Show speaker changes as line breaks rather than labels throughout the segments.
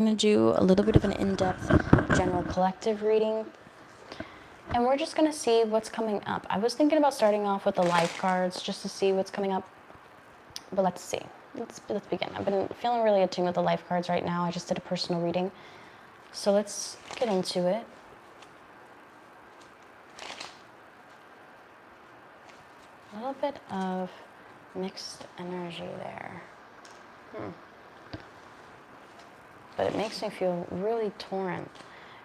I'm going to do a little bit of an in-depth general collective reading, and we're just going to see what's coming up. I was thinking about starting off with the life cards just to see what's coming up, but let's see. Let's begin. I've been feeling really attuned with the life cards right now. I just did a personal reading, so let's get into it. A little bit of mixed energy there. But it makes me feel really torn.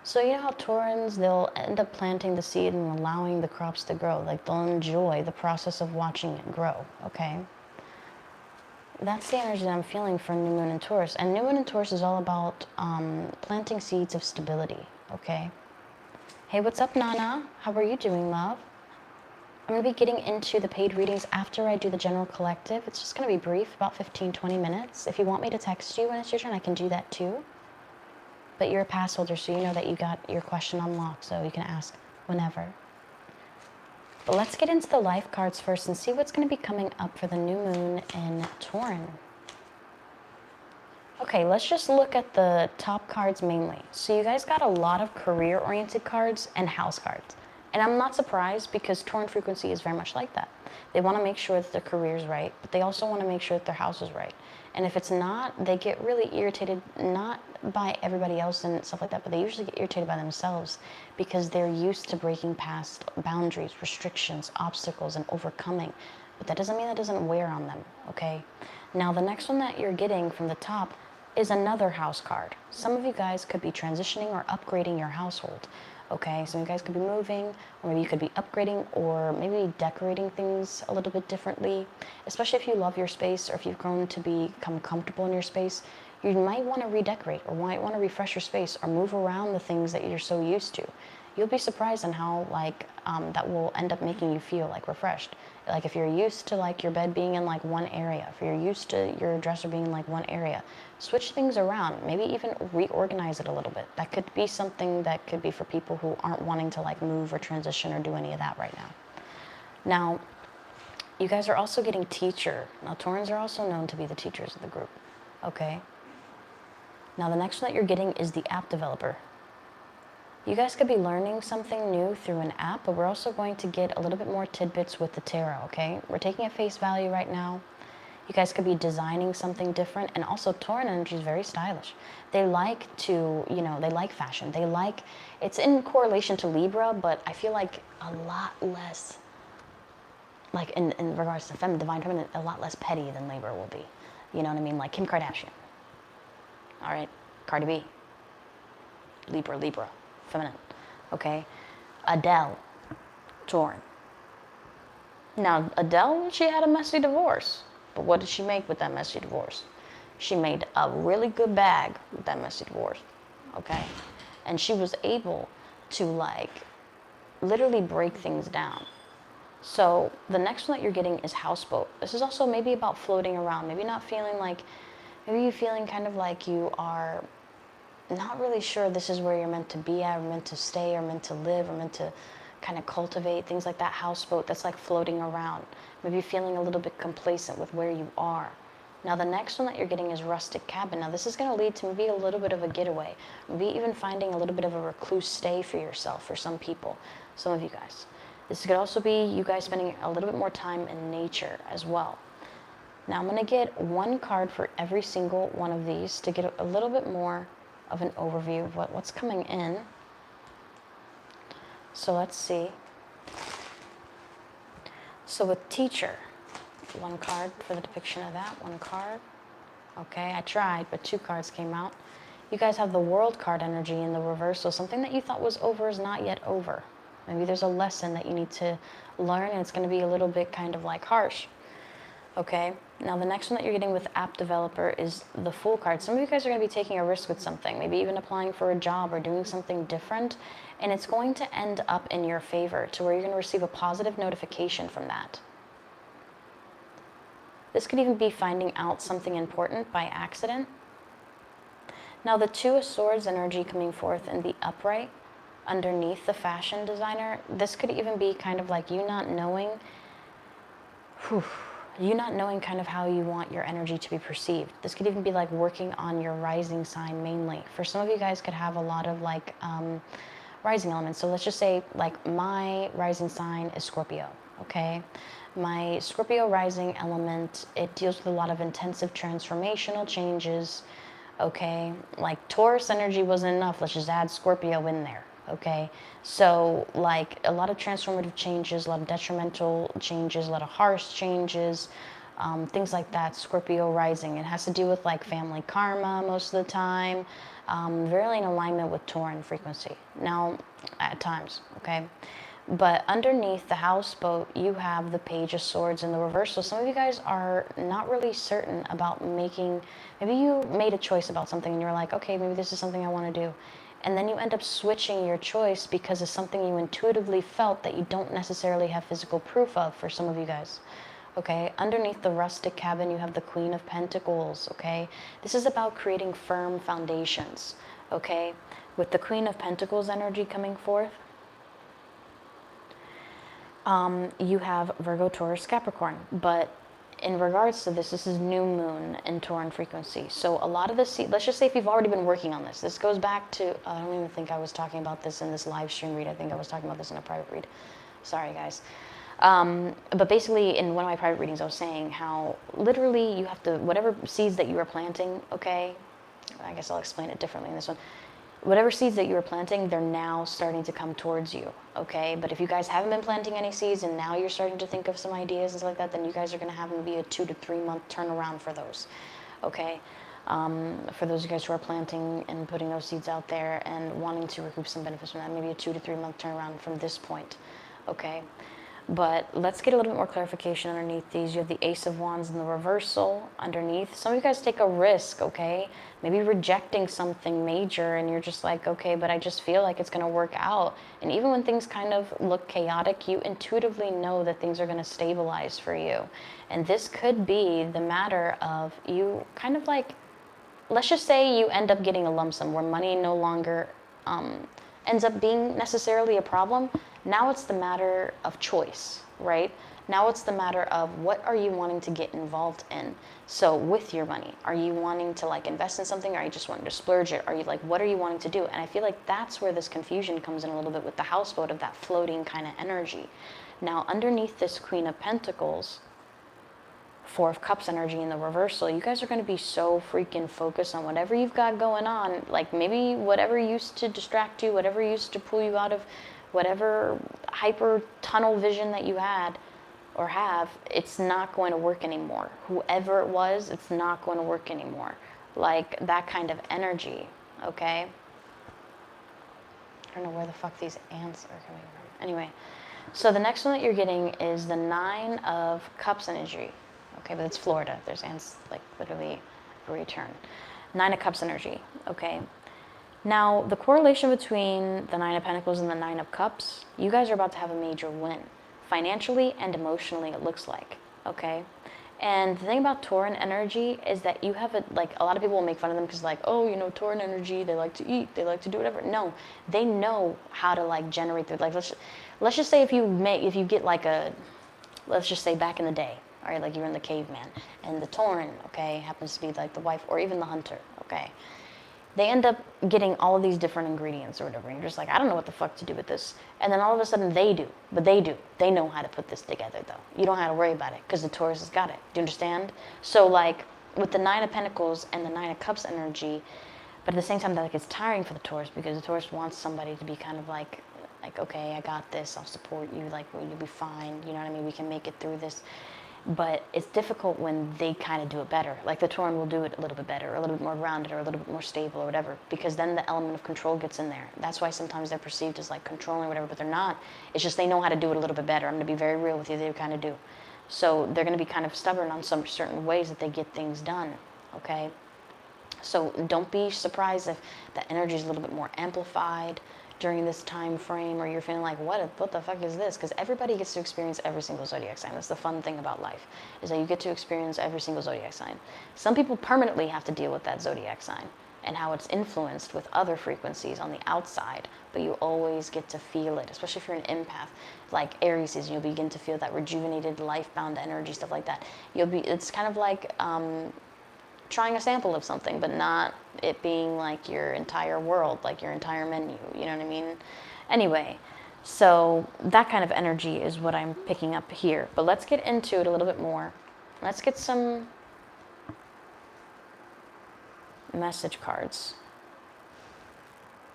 So you know how Taurans, they'll end up planting the seed and allowing the crops to grow. Like they'll enjoy the process of watching it grow, okay? That's the energy that I'm feeling for New Moon in Taurus. And New Moon in Taurus is all about planting seeds of stability, okay? Hey, what's up, Nana? How are you doing, love? I'm going to be getting into the paid readings after I do the general collective. It's just going to be brief, about 15-20 minutes. If you want me to text you when it's your turn, I can do that too. But you're a pass holder, so you know that you got your question unlocked, so you can ask whenever. But let's get into the life cards first and see what's going to be coming up for the new moon in Taurin. Okay, let's just look at the top cards mainly. So you guys got a lot of career-oriented cards and house cards. And I'm not surprised because Taurin frequency is very much like that. They want to make sure that their career is right, but they also want to make sure that their house is right. And if it's not, they get really irritated, not by everybody else and stuff like that, but they usually get irritated by themselves because they're used to breaking past boundaries, restrictions, obstacles, and overcoming. But that doesn't mean that doesn't wear on them, okay? Now, the next one that you're getting from the top is another house card. Some of you guys could be transitioning or upgrading your household. Okay, so you guys could be moving, or maybe you could be upgrading, or maybe decorating things a little bit differently. Especially if you love your space, or if you've grown to become comfortable in your space, you might want to redecorate, or might want to refresh your space, or move around the things that you're so used to. You'll be surprised on how that will end up making you feel like refreshed. Like if you're used to like your bed being in like one area, if you're used to your dresser being in like one area, switch things around, maybe even reorganize it a little bit. That could be something that could be for people who aren't wanting to like move or transition or do any of that right now. Now, you guys are also getting teacher. Now, Taurans are also known to be the teachers of the group, okay? Now, the next one that you're getting is the app developer. You guys could be learning something new through an app, but we're also going to get a little bit more tidbits with the tarot, okay? We're taking at face value right now. You guys could be designing something different, and also Taurin energy is very stylish. They like to, they like fashion. It's in correlation to Libra, but I feel like a lot less, like in regards to divine feminine, a lot less petty than Libra will be. You know what I mean? Like Kim Kardashian. All right, Cardi B. Libra. Feminine, okay? Adele, Taurin. Now, Adele, she had a messy divorce, but what did she make with that messy divorce? She made a really good bag with that messy divorce, okay? And she was able to, literally break things down. So the next one that you're getting is houseboat. This is also maybe about floating around, maybe you're feeling kind of like you are not really sure this is where you're meant to be at, or meant to stay, or meant to live, or meant to kind of cultivate, things like that. Houseboat, that's like floating around. Maybe feeling a little bit complacent with where you are. Now the next one that you're getting is rustic cabin. Now this is going to lead to maybe a little bit of a getaway, maybe even finding a little bit of a recluse stay for yourself, for some people, some of you guys. This could also be you guys spending a little bit more time in nature as well. Now I'm going to get one card for every single one of these to get a little bit more of an overview of what's coming in. So let's see. So with teacher, one card for the depiction of that, one card. Okay, I tried, but two cards came out. You guys have the world card energy in the reverse, so something that you thought was over is not yet over. Maybe there's a lesson that you need to learn, and it's going to be a little bit kind of like harsh. Okay, now the next one that you're getting with app developer is the Fool card. Some of you guys are going to be taking a risk with something, maybe even applying for a job or doing something different, and it's going to end up in your favor to where you're going to receive a positive notification from that. This could even be finding out something important by accident. Now the Two of Swords energy coming forth in the upright underneath the fashion designer, this could even be kind of like you not knowing, you not knowing kind of how you want your energy to be perceived. This could even be like working on your rising sign mainly. For some of you guys could have a lot of like rising elements. So let's just say like my rising sign is Scorpio, okay? My Scorpio rising element, it deals with a lot of intensive transformational changes, okay? Like Taurus energy wasn't enough, let's just add Scorpio in there, okay? So like a lot of transformative changes, a lot of detrimental changes, a lot of harsh changes, things like that. Scorpio rising, it has to do with like family karma most of the time, very in alignment with Tauran frequency. Now, at times, okay? But underneath the houseboat, you have the Page of Swords in the reverse. So some of you guys are not really certain about making, maybe you made a choice about something and you're like, okay, maybe this is something I want to do. And then you end up switching your choice because of something you intuitively felt that you don't necessarily have physical proof of for some of you guys. Okay, underneath the rustic cabin, you have the Queen of Pentacles, okay? This is about creating firm foundations, okay? With the Queen of Pentacles energy coming forth, you have Virgo, Taurus, Capricorn. But in regards to this is new moon in Tauran frequency. So a lot of this, let's just say if you've already been working on this, this goes back to, I don't even think I was talking about this in this live stream read. I think I was talking about this in a private read. Sorry, guys. But basically in one of my private readings, I was saying how literally you have to, whatever seeds that you are planting, okay, I guess I'll explain it differently in this one. Whatever seeds that you were planting, they're now starting to come towards you, okay? But if you guys haven't been planting any seeds and now you're starting to think of some ideas and stuff like that, then you guys are going to have maybe a 2 to 3 month turnaround for those, okay? For those of you guys who are planting and putting those seeds out there and wanting to recoup some benefits from that, maybe a 2 to 3 month turnaround from this point, okay? But let's get a little bit more clarification underneath these. You have the Ace of Wands in the reversal underneath. Some of you guys take a risk, okay? Maybe rejecting something major and you're just like, okay, but I just feel like it's going to work out. And even when things kind of look chaotic, you intuitively know that things are going to stabilize for you. And this could be the matter of you kind of like, let's just say you end up getting a lump sum where money no longer ends up being necessarily a problem. Now it's the matter of choice, right? Now it's the matter of what are you wanting to get involved in. So with your money, are you wanting to like invest in something? Or are you just wanting to splurge it? Are you like, what are you wanting to do? And I feel like that's where this confusion comes in a little bit with the houseboat of that floating kind of energy. Now underneath this Queen of Pentacles, Four of Cups energy in the reversal, you guys are going to be so freaking focused on whatever you've got going on. Like maybe whatever used to distract you, whatever used to pull you out of whatever hyper tunnel vision that you had or have, it's not going to work anymore. Whoever it was, it's not going to work anymore. Like that kind of energy, okay? I don't know where the fuck these ants are coming from. Anyway, so the next one that you're getting is the Nine of Cups energy. Okay, but it's Florida. There's ants like literally every turn. Nine of Cups energy, okay? Now, the correlation between the Nine of Pentacles and the Nine of Cups, you guys are about to have a major win. Financially and emotionally, it looks like, okay? And the thing about Tauran energy is that you have like a lot of people will make fun of them because like, oh, you know, Tauran energy, they like to eat, they like to do whatever. No, they know how to like generate their, like, let's just say if you get like a, let's just say back in the day, all right, like you're in the caveman, and the Tauran, okay, happens to be like the wife or even the hunter, okay? They end up getting all of these different ingredients or whatever, and you're just like, I don't know what the fuck to do with this. And then all of a sudden they do, but they do. They know how to put this together though. You don't have to worry about it because the Taurus has got it. Do you understand? So like with the Nine of Pentacles and the Nine of Cups energy, but at the same time that like it's tiring for the Taurus because the Taurus wants somebody to be kind of like, okay, I got this, I'll support you, like, well, you'll be fine, you know what I mean? We can make it through this. But it's difficult when they kind of do it better. Like the Tauran will do it a little bit better, or a little bit more grounded, or a little bit more stable, or whatever, because then the element of control gets in there. That's why sometimes they're perceived as like controlling or whatever, but they're not. It's just they know how to do it a little bit better. I'm going to be very real with you, they kind of do. So they're going to be kind of stubborn on some certain ways that they get things done, okay? So don't be surprised if the energy is a little bit more amplified during this time frame, or you're feeling like, what the fuck is this? Because everybody gets to experience every single zodiac sign. That's the fun thing about life, is that you get to experience every single zodiac sign. Some people permanently have to deal with that zodiac sign, and how it's influenced with other frequencies on the outside, but you always get to feel it, especially if you're an empath, like Aries is. You'll begin to feel that rejuvenated, life-bound energy, stuff like that. It's kind of like trying a sample of something, but not it being like your entire world, like your entire menu, you know what I mean? Anyway, so that kind of energy is what I'm picking up here. But let's get into it a little bit more. Let's get some message cards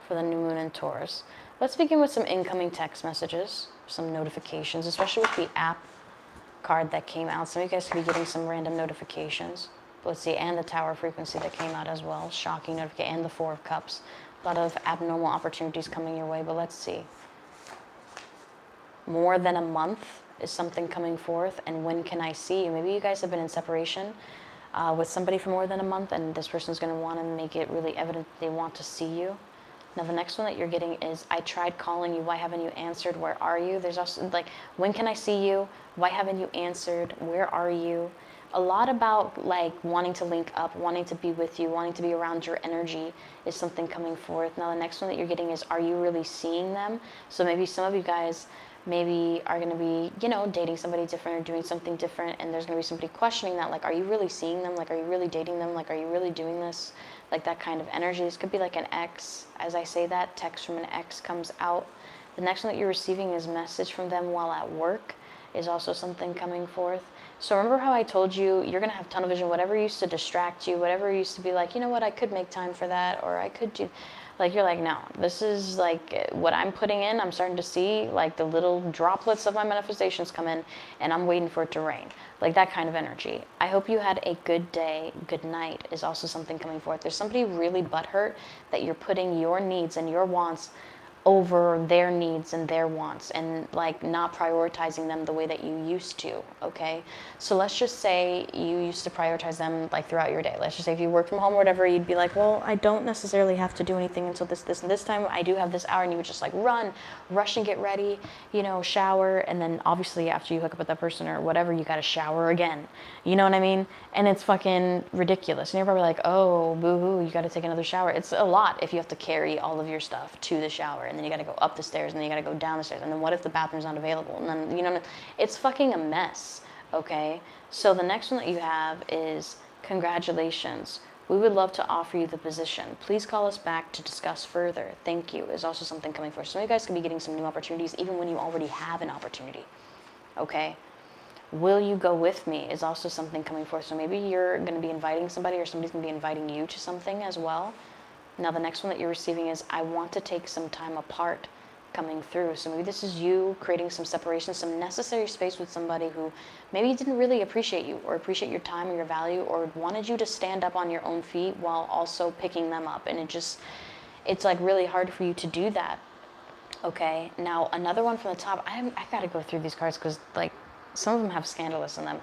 for the new moon in Taurus. Let's begin with some incoming text messages, some notifications, especially with the app card that came out. Some of you guys could be getting some random notifications. Let's see, and the Tower frequency that came out as well. Shocking notification, and the Four of Cups. A lot of abnormal opportunities coming your way, but let's see. More than a month is something coming forth, and when can I see you? Maybe you guys have been in separation with somebody for more than a month, and this person's going to want to make it really evident that they want to see you. Now, the next one that you're getting is, I tried calling you. Why haven't you answered? Where are you? There's also, like, when can I see you? Why haven't you answered? Where are you? A lot about, like, wanting to link up, wanting to be with you, wanting to be around your energy is something coming forth. Now, the next one that you're getting is, are you really seeing them? So maybe some of you guys maybe are going to be, you know, dating somebody different or doing something different, and there's going to be somebody questioning that, like, are you really seeing them? Like, are you really dating them? Like, are you really doing this? Like, that kind of energy. This could be like an ex. As I say that, text from an ex comes out. The next one that you're receiving is message from them while at work is also something coming forth. So remember how I told you, you're going to have tunnel vision, whatever used to distract you, whatever used to be like, you know what, I could make time for that, or I could do, like, you're like, no, this is like what I'm putting in. I'm starting to see like the little droplets of my manifestations come in, and I'm waiting for it to rain. Like that kind of energy. I hope you had a good day. Good night is also something coming forth. There's somebody really butthurt that you're putting your needs and your wants over their needs and their wants, and like not prioritizing them the way that you used to. Okay, so let's just say you used to prioritize them like throughout your day. Let's just say if you work from home or whatever, you'd be like, well, I don't necessarily have to do anything until this and this time. I do have this hour, and you would just like rush and get ready, you know, shower, and then obviously after you hook up with that person or whatever, you got to shower again. You know what I mean? And it's fucking ridiculous. And you're probably like, oh, boo-hoo, you got to take another shower. It's a lot if you have to carry all of your stuff to the shower, and then you got to go up the stairs, and then you got to go down the stairs, and then what if the bathroom's not available? And then, you know, it's fucking a mess, okay? So the next one that you have is, congratulations. We would love to offer you the position. Please call us back to discuss further. Thank you is also something coming forth. Some of you guys could be getting some new opportunities even when you already have an opportunity, okay? Will you go with me is also something coming forth. So maybe you're going to be inviting somebody, or somebody's going to be inviting you to something as well. Now, the next one that you're receiving is, I want to take some time apart, coming through. So maybe this is you creating some separation, some necessary space with somebody who maybe didn't really appreciate you, or appreciate your time or your value, or wanted you to stand up on your own feet while also picking them up. And it's like really hard for you to do that. Okay. Now, another one from the top, I got to go through these cards because like some of them have scandalous in them.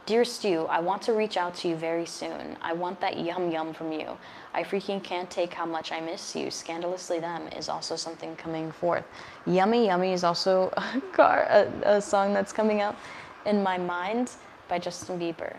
Dear Stu, I want to reach out to you very soon. I want that yum yum from you. I freaking can't take how much I miss you. Scandalously Them is also something coming forth. Yummy Yummy is also a song that's coming out in my mind by Justin Bieber.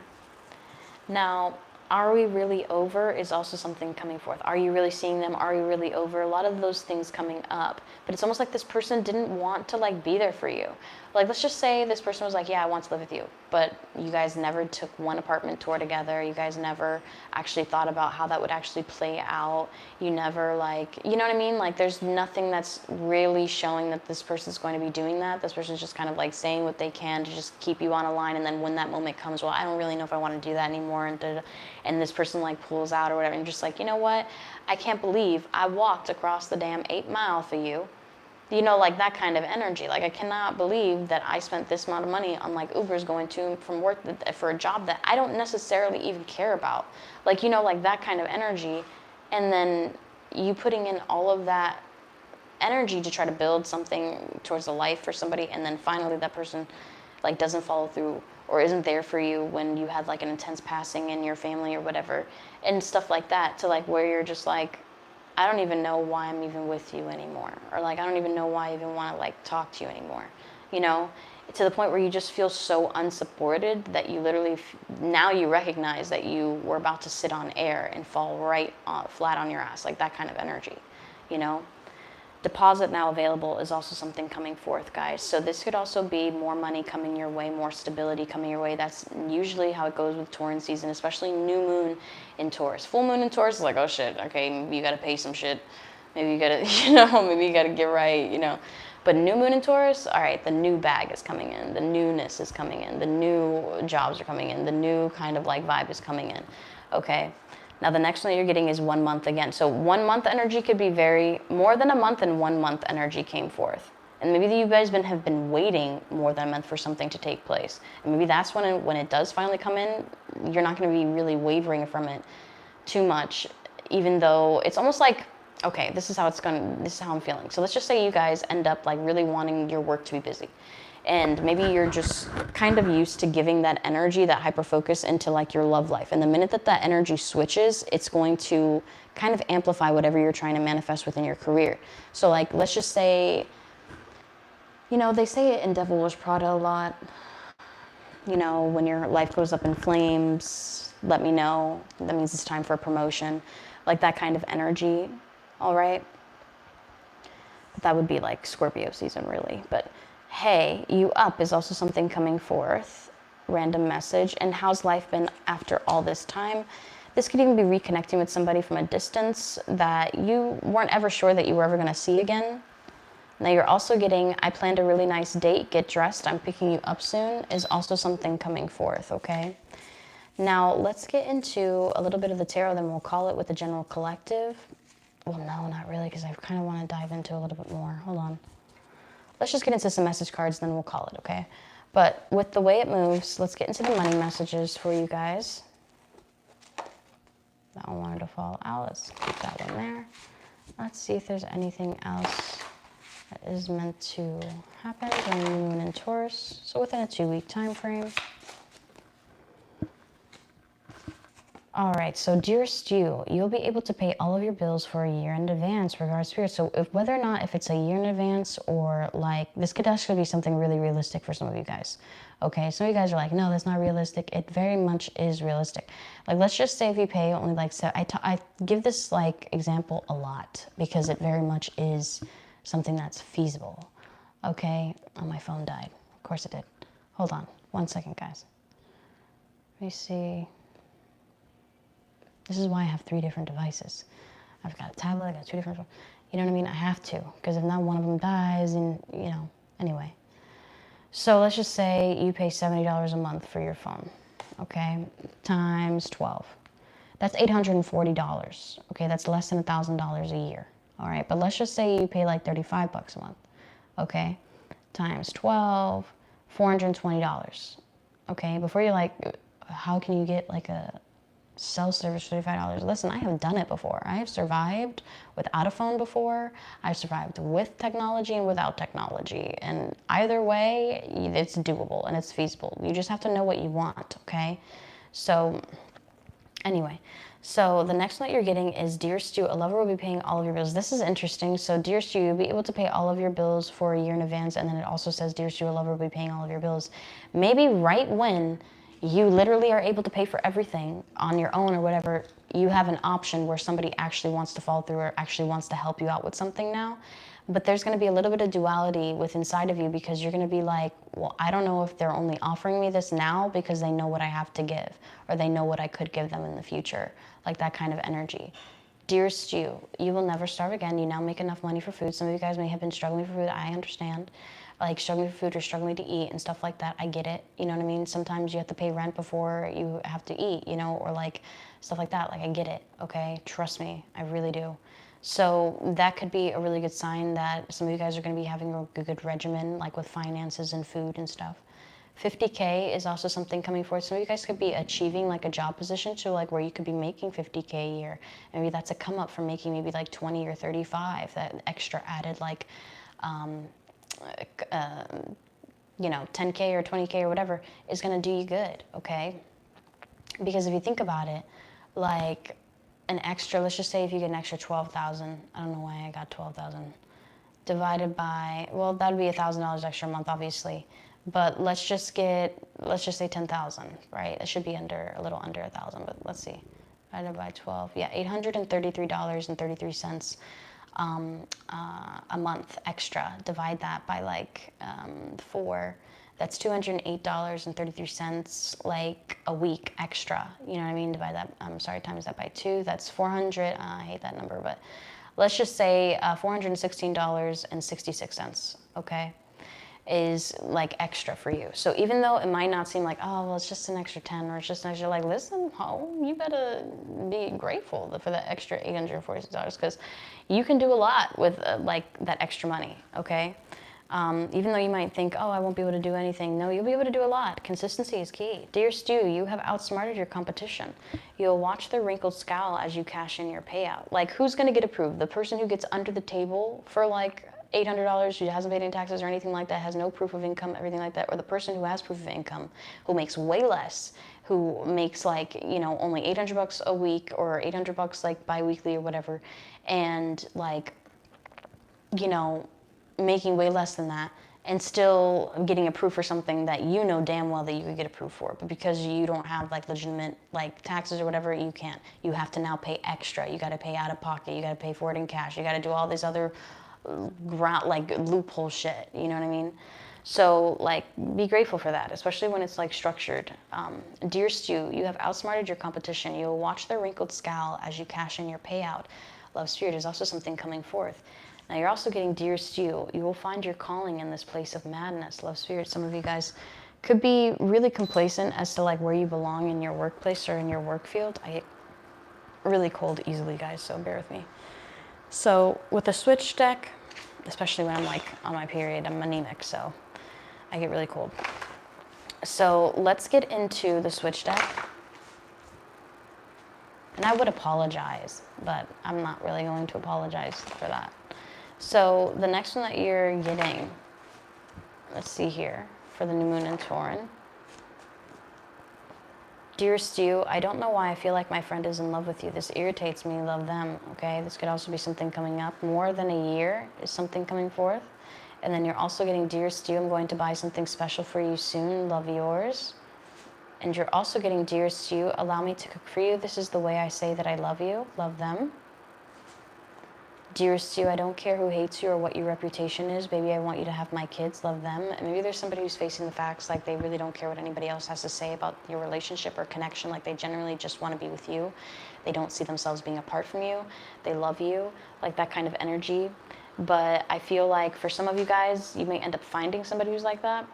Now, are we really over is also something coming forth. Are you really seeing them? Are you really over? A lot of those things coming up. But it's almost like this person didn't want to like be there for you. Like, let's just say this person was like, yeah, I want to live with you. But you guys never took one apartment tour together. You guys never actually thought about how that would actually play out. You never like, you know what I mean? Like, there's nothing that's really showing that this person's going to be doing that. This person's just kind of like saying what they can to just keep you on a line. And then when that moment comes, well, I don't really know if I want to do that anymore. And this person like pulls out or whatever. And you're just like, you know what? I can't believe I walked across the damn 8 mile for you. You know, like that kind of energy. Like, I cannot believe that I spent this amount of money on like Ubers going to and from work for a job that I don't necessarily even care about. Like, you know, like that kind of energy. And then you putting in all of that energy to try to build something towards a life for somebody, and then finally that person like doesn't follow through or isn't there for you when you had like an intense passing in your family or whatever, and stuff like that, to like where you're just like, I don't even know why I'm even with you anymore. Or like, I don't even know why I even want to like talk to you anymore. You know, to the point where you just feel so unsupported that you literally, now you recognize that you were about to sit on air and fall right flat on your ass, like that kind of energy, you know? Deposit now available is also something coming forth, guys. So this could also be more money coming your way, more stability coming your way. That's usually how it goes with Taurus season, especially new moon in Taurus. Full moon in Taurus is like, oh shit, okay, maybe you gotta pay some shit. Maybe you gotta, maybe you gotta get right. But new moon in Taurus, all right, the new bag is coming in, the newness is coming in, the new jobs are coming in, the new kind of like vibe is coming in, okay? Now the next one that you're getting is 1 month again. So 1 month energy could be more than a month, and 1 month energy came forth. And maybe you guys have been waiting more than a month for something to take place. And maybe that's when it does finally come in, you're not gonna be really wavering from it too much, even though it's almost like, okay, this is how I'm feeling. So let's just say you guys end up like really wanting your work to be busy. And maybe you're just kind of used to giving that energy, that hyper focus into like your love life. And the minute that energy switches, it's going to kind of amplify whatever you're trying to manifest within your career. So like, let's just say, they say it in Devil Wears Prada a lot. When your life goes up in flames, let me know. That means it's time for a promotion. Like that kind of energy, all right? That would be like Scorpio season, really. But hey, you up is also something coming forth. Random message. And how's life been after all this time? This could even be reconnecting with somebody from a distance that you weren't ever sure that you were ever going to see again. Now you're also getting, I planned a really nice date, get dressed, I'm picking you up soon, is also something coming forth, okay? Now let's get into a little bit of the tarot, then we'll call it with the general collective. Well, no, not really, because I kind of want to dive into a little bit more. Hold on. Let's just get into some message cards, then we'll call it, okay? But with the way it moves, let's get into the money messages for you guys. That one wanted to fall out. Let's keep that one there. Let's see if there's anything else that is meant to happen during the moon in Taurus. So within a 2-week time frame. All right, so dearest you'll be able to pay all of your bills for a year in advance, regards spirit. So whether or not if it's a year in advance or like, this could actually be something really realistic for some of you guys. Okay, some of you guys are like, no, that's not realistic. It very much is realistic. Like, let's just say if you pay only like, I give this like example a lot because it very much is something that's feasible. Okay, oh, my phone died. Of course it did. Hold on, 1 second, guys. Let me see. This is why I have 3 different devices. I've got a tablet, I got 2 different, you know what I mean? I have to, because if not, one of them dies and, anyway. So let's just say you pay $70 a month for your phone, okay? Times 12. That's $840, okay? That's less than $1,000 a year, all right? But let's just say you pay like 35 bucks a month, okay? Times 12, $420, okay? Before you're like, how can you get like a cell service for $35? Listen, I have done it before. I have survived without a phone before. I've survived with technology and without technology. And either way, it's doable and it's feasible. You just have to know what you want, okay? So anyway, so the next one that you're getting is, Dear Stu, a lover will be paying all of your bills. This is interesting. So Dear Stu, you'll be able to pay all of your bills for a year in advance. And then it also says, Dear Stu, a lover will be paying all of your bills. Maybe right when you literally are able to pay for everything on your own or whatever, you have an option where somebody actually wants to follow through or actually wants to help you out with something now. But there's going to be a little bit of duality with inside of you, because you're going to be like, well, I don't know if they're only offering me this now because they know what I have to give, or they know what I could give them in the future, like that kind of energy. Dearest you will never starve again. You now make enough money for food. Some of you guys may have been struggling for food. I understand. Like struggling for food or struggling to eat and stuff like that. I get it. You know what I mean? Sometimes you have to pay rent before you have to eat, or like stuff like that. Like, I get it. Okay. Trust me. I really do. So that could be a really good sign that some of you guys are going to be having a good regimen, like with finances and food and stuff. 50K is also something coming forward. Some of you guys could be achieving like a job position, so like where you could be making 50K a year. Maybe that's a come up from making maybe like 20 or 35. That extra added like, 10K or 20K or whatever is going to do you good, okay? Because if you think about it, like an extra, let's just say if you get an extra 12,000, I don't know why I got 12,000, divided by, well, that would be $1,000 extra a month, obviously. But let's just say 10,000, right? It should be a little under 1,000, but let's see. Divided by 12, yeah, $833.33 a month extra. Divide that by like 4. That's $208.33 like a week extra. You know what I mean? Divide that. Times that by 2. That's 400. I hate that number, but let's just say $416.66. Okay, is like extra for you. So even though it might not seem like, oh, well, it's just an extra 10 or it's just an extra, like, listen, you better be grateful for that extra $846 because you can do a lot with like that extra money, okay? Even though you might think, oh, I won't be able to do anything. No, you'll be able to do a lot. Consistency is key. Dear Stu, you have outsmarted your competition. You'll watch their wrinkled scowl as you cash in your payout. Like, who's going to get approved? The person who gets under the table for like $800, who hasn't paid any taxes or anything like that, has no proof of income, everything like that, or the person who has proof of income, who makes way less, who makes like, only $800 a week or $800 like bi-weekly or whatever, and like, making way less than that and still getting approved for something that you know damn well that you could get approved for, but because you don't have like legitimate like taxes or whatever, you can't. You have to now pay extra. You got to pay out of pocket. You got to pay for it in cash. You got to do all these other like loophole shit. You know what I mean? So like, be grateful for that, especially when it's like structured. Dear Stu, you have outsmarted your competition. You will watch their wrinkled scowl as you cash in your payout. Love Spirit is also something coming forth. Now you're also getting Dear Stu. You will find your calling in this place of madness. Love Spirit, some of you guys could be really complacent as to like where you belong in your workplace or in your work field. I get really cold easily, guys, so bear with me. So with the switch deck, especially when I'm like on my period, I'm anemic, so I get really cold. So let's get into the switch deck. And I would apologize, but I'm not really going to apologize for that. So the next one that you're getting, let's see here, for the new moon in Taurin. Dear Stu, I don't know why I feel like my friend is in love with you. This irritates me. Love them. Okay, this could also be something coming up. More than a year is something coming forth. And then you're also getting Dear Stu, I'm going to buy something special for you soon. Love, yours. And you're also getting Dear Stu, allow me to cook for you. This is the way I say that I love you. Love them. Dear Stu, I don't care who hates you or what your reputation is. Baby, I want you to have my kids. Love them. And maybe there's somebody who's facing the facts like they really don't care what anybody else has to say about your relationship or connection. Like they generally just want to be with you. They don't see themselves being apart from you. They love you. Like that kind of energy. But I feel like for some of you guys, you may end up finding somebody who's like that.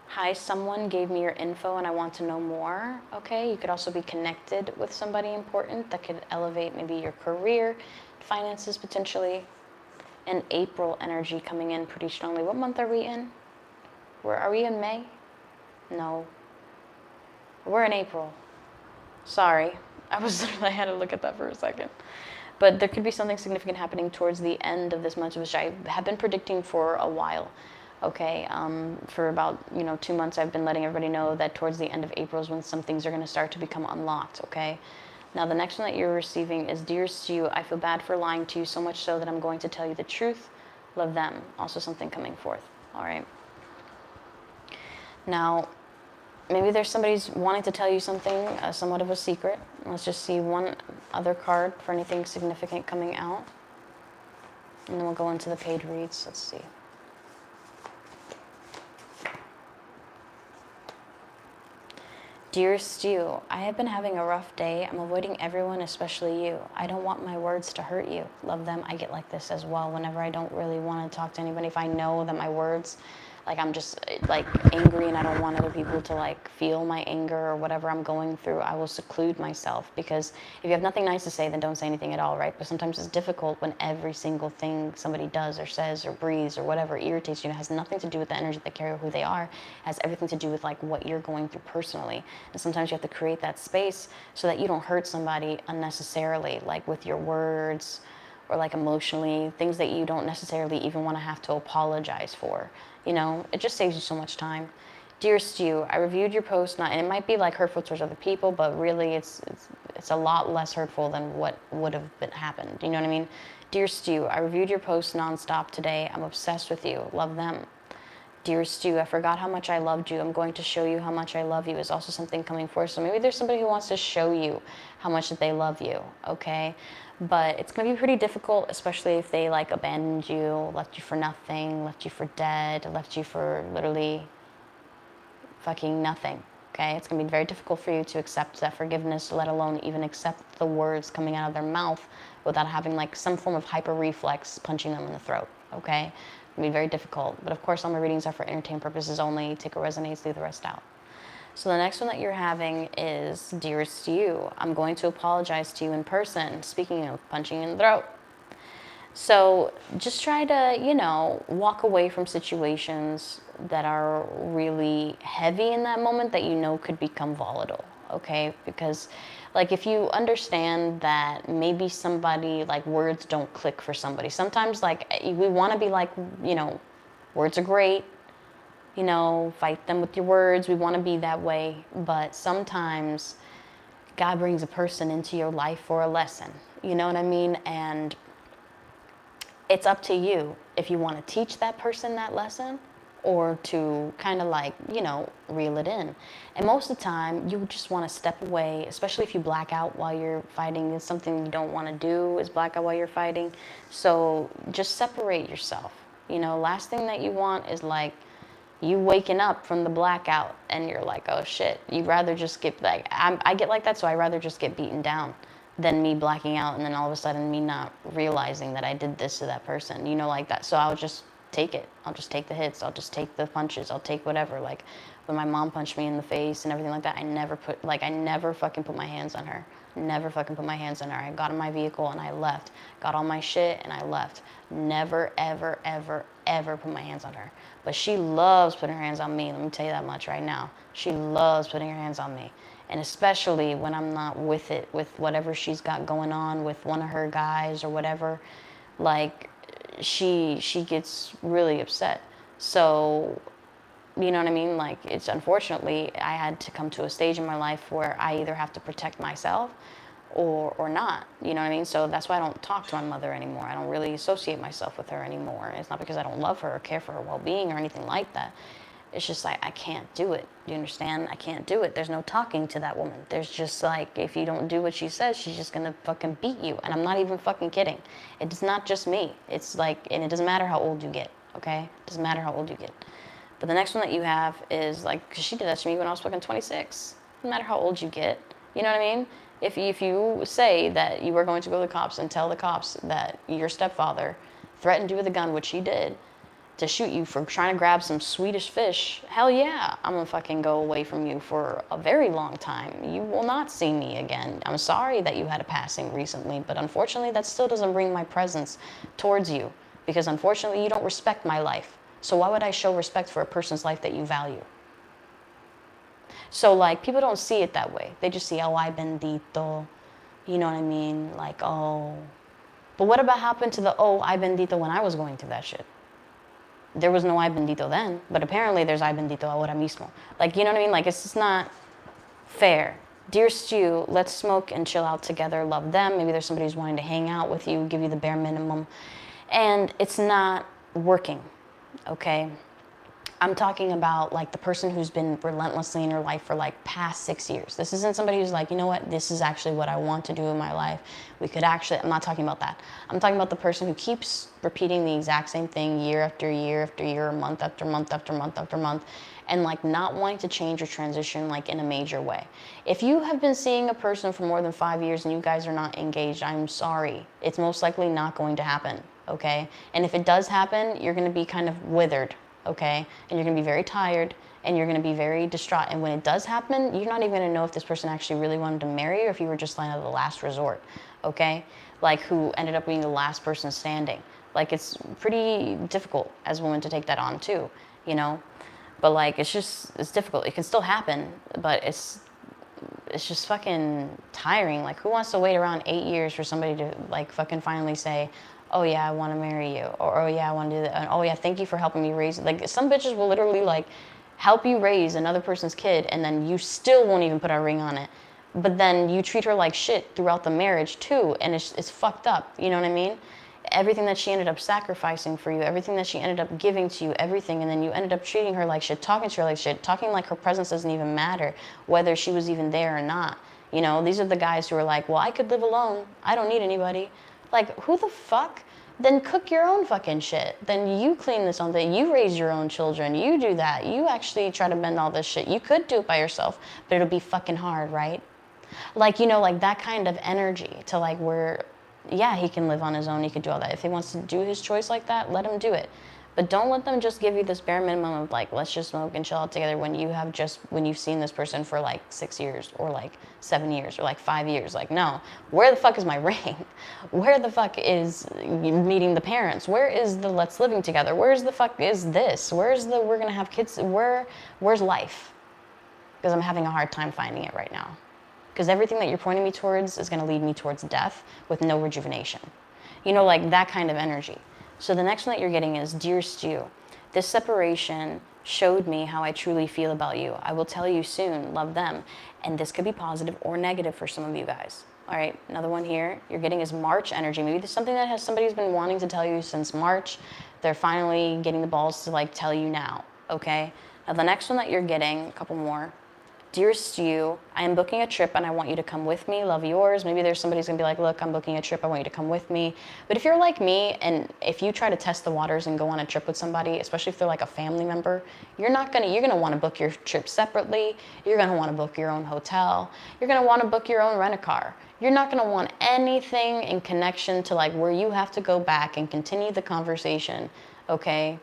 Hi, someone gave me your info and I want to know more. Okay, you could also be connected with somebody important that could elevate maybe your career, finances potentially, and April energy coming in pretty strongly. What month are we in? Are we in May? No. We're in April. Sorry. I had to look at that for a second. But there could be something significant happening towards the end of this month, which I have been predicting for a while. Okay, for about 2 months, I've been letting everybody know that towards the end of April is when some things are going to start to become unlocked. Okay. Now the next one that you're receiving is Dear Stu, I feel bad for lying to you so much so that I'm going to tell you the truth. Love them. Also something coming forth. All right. Now, maybe there's somebody's wanting to tell you something, somewhat of a secret. Let's just see one other card for anything significant coming out. And then we'll go into the paid reads. Let's see. Dear Stu, I have been having a rough day. I'm avoiding everyone, especially you. I don't want my words to hurt you. Love them. I get like this as well whenever I don't really want to talk to anybody. If I know that my words, like I'm just like angry and I don't want other people to like feel my anger or whatever I'm going through, I will seclude myself, because if you have nothing nice to say, then don't say anything at all, right? But sometimes it's difficult when every single thing somebody does or says or breathes or whatever irritates you. It has nothing to do with the energy they carry or who they are. It has everything to do with like what you're going through personally. And sometimes you have to create that space so that you don't hurt somebody unnecessarily, like with your words or like emotionally, things that you don't necessarily even want to have to apologize for. It just saves you so much time. Dear Stu, I reviewed your post, and it might be like hurtful towards other people, but really it's a lot less hurtful than what would have happened. You know what I mean? Dear Stu, I reviewed your post nonstop today. I'm obsessed with you. Love them. Dear Stu, I forgot how much I loved you. I'm going to show you how much I love you is also something coming forth. So maybe there's somebody who wants to show you how much that they love you, okay? But it's going to be pretty difficult, especially if they like abandoned you, left you for nothing, left you for dead, left you for literally fucking nothing, okay? It's going to be very difficult for you to accept that forgiveness, let alone even accept the words coming out of their mouth without having like some form of hyper reflex punching them in the throat, okay? It'll be very difficult. But of course, all my readings are for entertainment purposes only. Take what resonates, leave the rest out. So the next one that you're having is, dearest you, I'm going to apologize to you in person. Speaking of punching in the throat. So just try to, you know, walk away from situations that are really heavy in that moment that you know could become volatile, okay? Because like if you understand that maybe somebody, like words don't click for somebody. Sometimes like we want to be like, you know, words are great, you know, fight them with your words. We want to be that way. But sometimes God brings a person into your life for a lesson, you know what I mean? And it's up to you if you want to teach that person that lesson or to kind of like, you know, reel it in. And most of the time, you just want to step away, especially if you black out while you're fighting. It's something you don't want to do is black out while you're fighting. So just separate yourself. You know, last thing that you want is like you waking up from the blackout and you're like, oh shit, you'd rather just get like, I get like that, so I'd rather just get beaten down than me blacking out and then all of a sudden me not realizing that I did this to that person, you know, like that. So I'll just take it. I'll just take the hits. I'll just take the punches. I'll take whatever. Like when my mom punched me in the face and everything like that, I never fucking put my hands on her. Never fucking put my hands on her. I got in my vehicle and I left. Got all my shit and I left. Never, ever, ever, ever put my hands on her. But she loves putting her hands on me. Let me tell you that much right now. She loves putting her hands on me. And especially when I'm not with it, with whatever she's got going on with one of her guys or whatever, like she gets really upset. So, you know what I mean? Like it's unfortunately, I had to come to a stage in my life where I either have to protect myself or not, you know what I mean? So that's why I don't talk to my mother anymore. I don't really associate myself with her anymore. It's not because I don't love her or care for her well-being or anything like that. It's just like, I can't do it. Do you understand? I can't do it. There's no talking to that woman. There's just like, if you don't do what she says, she's just gonna fucking beat you. And I'm not even fucking kidding. It's not just me. It's like, and it doesn't matter how old you get, okay? It doesn't matter how old you get. But the next one that you have is like, because she did that to me when I was fucking 26. No matter how old you get, you know what I mean? If you say that you were going to go to the cops and tell the cops that your stepfather threatened you with a gun, which he did, to shoot you for trying to grab some Swedish fish, hell yeah, I'm gonna fucking go away from you for a very long time. You will not see me again. I'm sorry that you had a passing recently, but unfortunately that still doesn't bring my presence towards you because unfortunately you don't respect my life. So why would I show respect for a person's life that you value? So like people don't see it that way. They just see, oh, ay bendito, you know what I mean? Like, oh. But what about happened to the, oh, ay bendito when I was going through that shit? There was no ay bendito then, but apparently there's ay bendito ahora mismo. Like, you know what I mean? Like, it's just not fair. Dear Stu, let's smoke and chill out together. Love them. Maybe there's somebody who's wanting to hang out with you, give you the bare minimum. And it's not working, okay? I'm talking about like the person who's been relentlessly in your life for like past 6 years. This isn't somebody who's like, you know what, this is actually what I want to do in my life. We could actually, I'm not talking about that. I'm talking about the person who keeps repeating the exact same thing year after year after year, month after month after month after month, and like not wanting to change or transition like in a major way. If you have been seeing a person for more than 5 years and you guys are not engaged, I'm sorry. It's most likely not going to happen, okay? And if it does happen, you're gonna be kind of withered, okay? And you're gonna be very tired and you're gonna be very distraught. And when it does happen, you're not even gonna know if this person actually really wanted to marry you or if you were just like the last resort, okay? Like who ended up being the last person standing. Like it's pretty difficult as a woman to take that on too, you know? But like, it's difficult. It can still happen, but it's just fucking tiring. Like who wants to wait around 8 years for somebody to like fucking finally say, oh yeah, I want to marry you, or oh yeah, I want to do that, and oh yeah, thank you for helping me raise. Like some bitches will literally like help you raise another person's kid, and then you still won't even put a ring on it. But then you treat her like shit throughout the marriage too, and it's fucked up. You know what I mean? everything that she ended up sacrificing for you, everything that she ended up giving to you, everything, and then you ended up treating her like shit, talking to her like shit, talking like her presence doesn't even matter, whether she was even there or not. You know, these are the guys who are like, well, I could live alone. I don't need anybody. Like, who the fuck? Then cook your own fucking shit. Then you clean this own thing. You raise your own children. You do that. You actually try to bend all this shit. You could do it by yourself, but it'll be fucking hard, right? Like, you know, like that kind of energy to like where, yeah, he can live on his own. He could do all that. If he wants to do his choice like that, let him do it. But don't let them just give you this bare minimum of like, let's just smoke and chill out together when you've seen this person for like 6 years or like 7 years or like 5 years. Like, no, where the fuck is my ring? Where the fuck is meeting the parents? Where is the let's living together? Where's the fuck is this? Where's the we're gonna have kids? Where's life? Because I'm having a hard time finding it right now. Because everything that you're pointing me towards is gonna lead me towards death with no rejuvenation. You know, like that kind of energy. So the next one that you're getting is, Dear Stu, this separation showed me how I truly feel about you. I will tell you soon, love them. And this could be positive or negative for some of you guys. All right, another one here you're getting is March energy. Maybe there's something that somebody's been wanting to tell you since March. They're finally getting the balls to like tell you now, okay? Now the next one that you're getting, a couple more. Dear Stu, I am booking a trip and I want you to come with me. Love, yours. Maybe there's somebody's gonna be like, look, I'm booking a trip. I want you to come with me. But if you're like me and if you try to test the waters and go on a trip with somebody, especially if they're like a family member, you're gonna want to book your trip separately. You're gonna want to book your own hotel. You're gonna want to book your own rent-a-car. You're not gonna want anything in connection to like where you have to go back and continue the conversation, okay?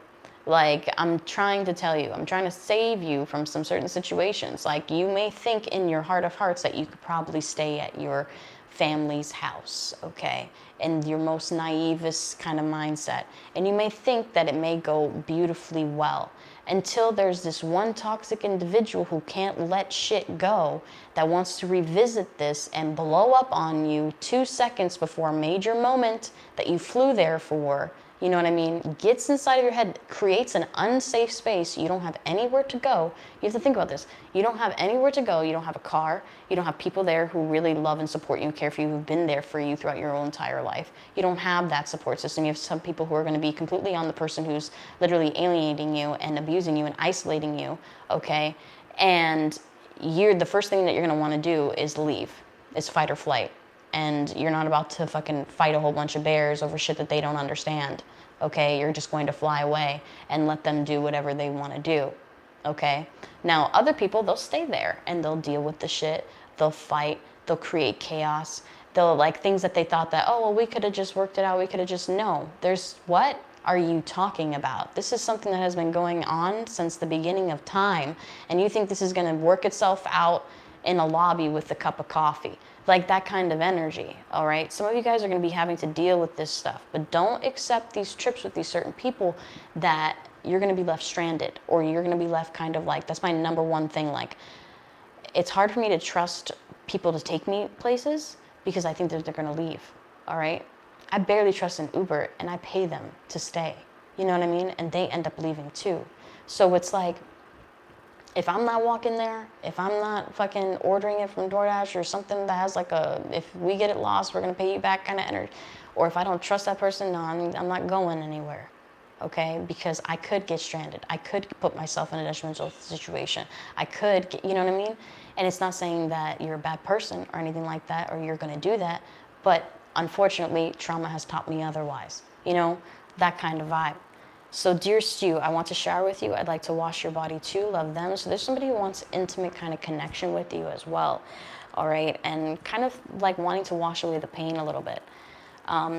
Like, I'm trying to tell you, I'm trying to save you from some certain situations. Like, you may think in your heart of hearts that you could probably stay at your family's house, okay? In your most naivest kind of mindset. And you may think that it may go beautifully well until there's this one toxic individual who can't let shit go that wants to revisit this and blow up on you 2 seconds before a major moment that you flew there for. You know what I mean? Gets inside of your head, creates an unsafe space. You don't have anywhere to go. You have to think about this. You don't have anywhere to go. You don't have a car. You don't have people there who really love and support you and care for you, who've been there for you throughout your whole entire life. You don't have that support system. You have some people who are going to be completely on the person who's literally alienating you and abusing you and isolating you, okay? And the first thing that you're going to want to do is leave. It's fight or flight. And you're not about to fucking fight a whole bunch of bears over shit that they don't understand, okay? You're just going to fly away and let them do whatever they want to do, okay? Now, other people, they'll stay there and they'll deal with the shit. They'll fight. They'll create chaos. They'll, like, things that they thought that, oh, well, we could have just worked it out. We could have just, no. What are you talking about? This is something that has been going on since the beginning of time. And you think this is going to work itself out in a lobby with a cup of coffee. Like that kind of energy, all right? Some of you guys are going to be having to deal with this stuff, but don't accept these trips with these certain people that you're going to be left stranded, or you're going to be left kind of like, that's my number one thing. Like, it's hard for me to trust people to take me places because I think that they're going to leave, all right? I barely trust an Uber and I pay them to stay, you know what I mean? And they end up leaving too. So it's like, if I'm not walking there, if I'm not fucking ordering it from DoorDash or something that has like if we get it lost, we're going to pay you back kind of energy. Or if I don't trust that person, no, I'm not going anywhere, okay? Because I could get stranded. I could put myself in a detrimental situation. I could, you know what I mean? And it's not saying that you're a bad person or anything like that, or you're going to do that. But unfortunately, trauma has taught me otherwise, you know, that kind of vibe. So, Dear Stu, I want to shower with you. I'd like to wash your body too. Love, them. So there's somebody who wants intimate kind of connection with you as well. All right. And kind of like wanting to wash away the pain a little bit.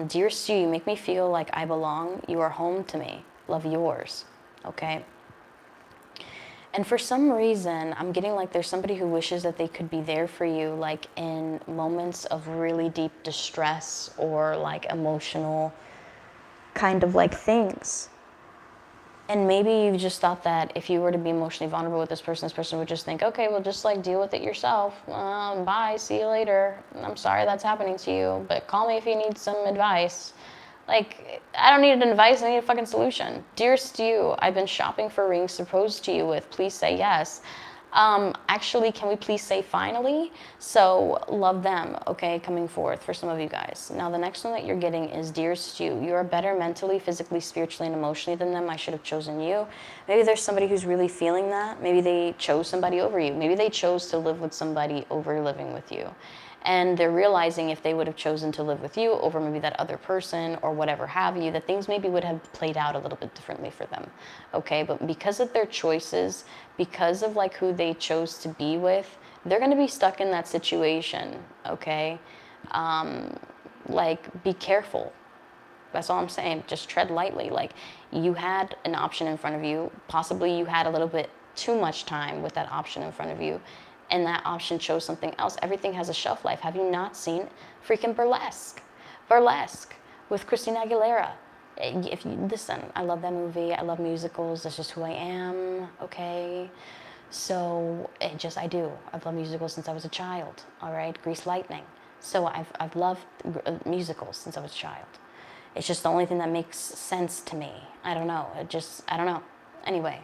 Dear Stu, you make me feel like I belong. You are home to me. Love, yours. Okay. And for some reason, I'm getting like there's somebody who wishes that they could be there for you, like in moments of really deep distress or like emotional kind of like things. And maybe you just thought that if you were to be emotionally vulnerable with this person would just think, okay, well, just like deal with it yourself. Bye, see you later. I'm sorry that's happening to you, but call me if you need some advice. Like, I don't need an advice, I need a fucking solution. Dear Stu, I've been shopping for rings to propose to you with. Please say yes. Actually, can we please say finally? So, love them, okay, coming forth for some of you guys. Now, the next one that you're getting is Dear Stu, you are better mentally, physically, spiritually, and emotionally than them. I should have chosen you. Maybe there's somebody who's really feeling that. Maybe they chose somebody over you. Maybe they chose to live with somebody over living with you. And they're realizing if they would have chosen to live with you over maybe that other person or whatever have you, that things maybe would have played out a little bit differently for them. Okay, but because of their choices, because of like who they chose to be with, they're going to be stuck in that situation. Okay, like be careful. That's all I'm saying. Just tread lightly. Like you had an option in front of you. Possibly you had a little bit too much time with that option in front of you, and that option chose something else. Everything has a shelf life. Have you not seen freaking Burlesque? Burlesque with Christina Aguilera. If you listen, I love that movie. I love musicals. That's just who I am. Okay. So I do. I've loved musicals since I was a child. All right. Grease Lightning. So I've loved musicals since I was a child. It's just the only thing that makes sense to me. I don't know. I don't know. Anyway,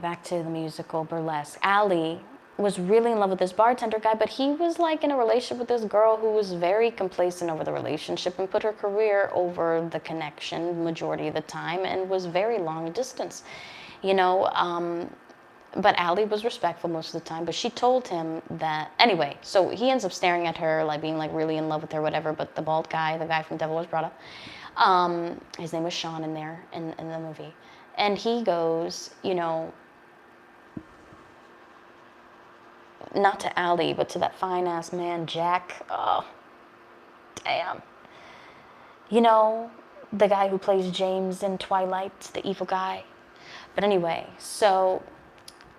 back to the musical Burlesque. Allie was really in love with this bartender guy, but he was like in a relationship with this girl who was very complacent over the relationship and put her career over the connection majority of the time and was very long distance. You know, but Allie was respectful most of the time, but she told him that, anyway, so he ends up staring at her, like being like really in love with her, whatever, but the bald guy, the guy from Devil Wears Prada, his name was Sean in there, in the movie. And he goes, you know, not to Allie, but to that fine-ass man, Jack. Oh, damn. You know, the guy who plays James in Twilight, the evil guy. But anyway, so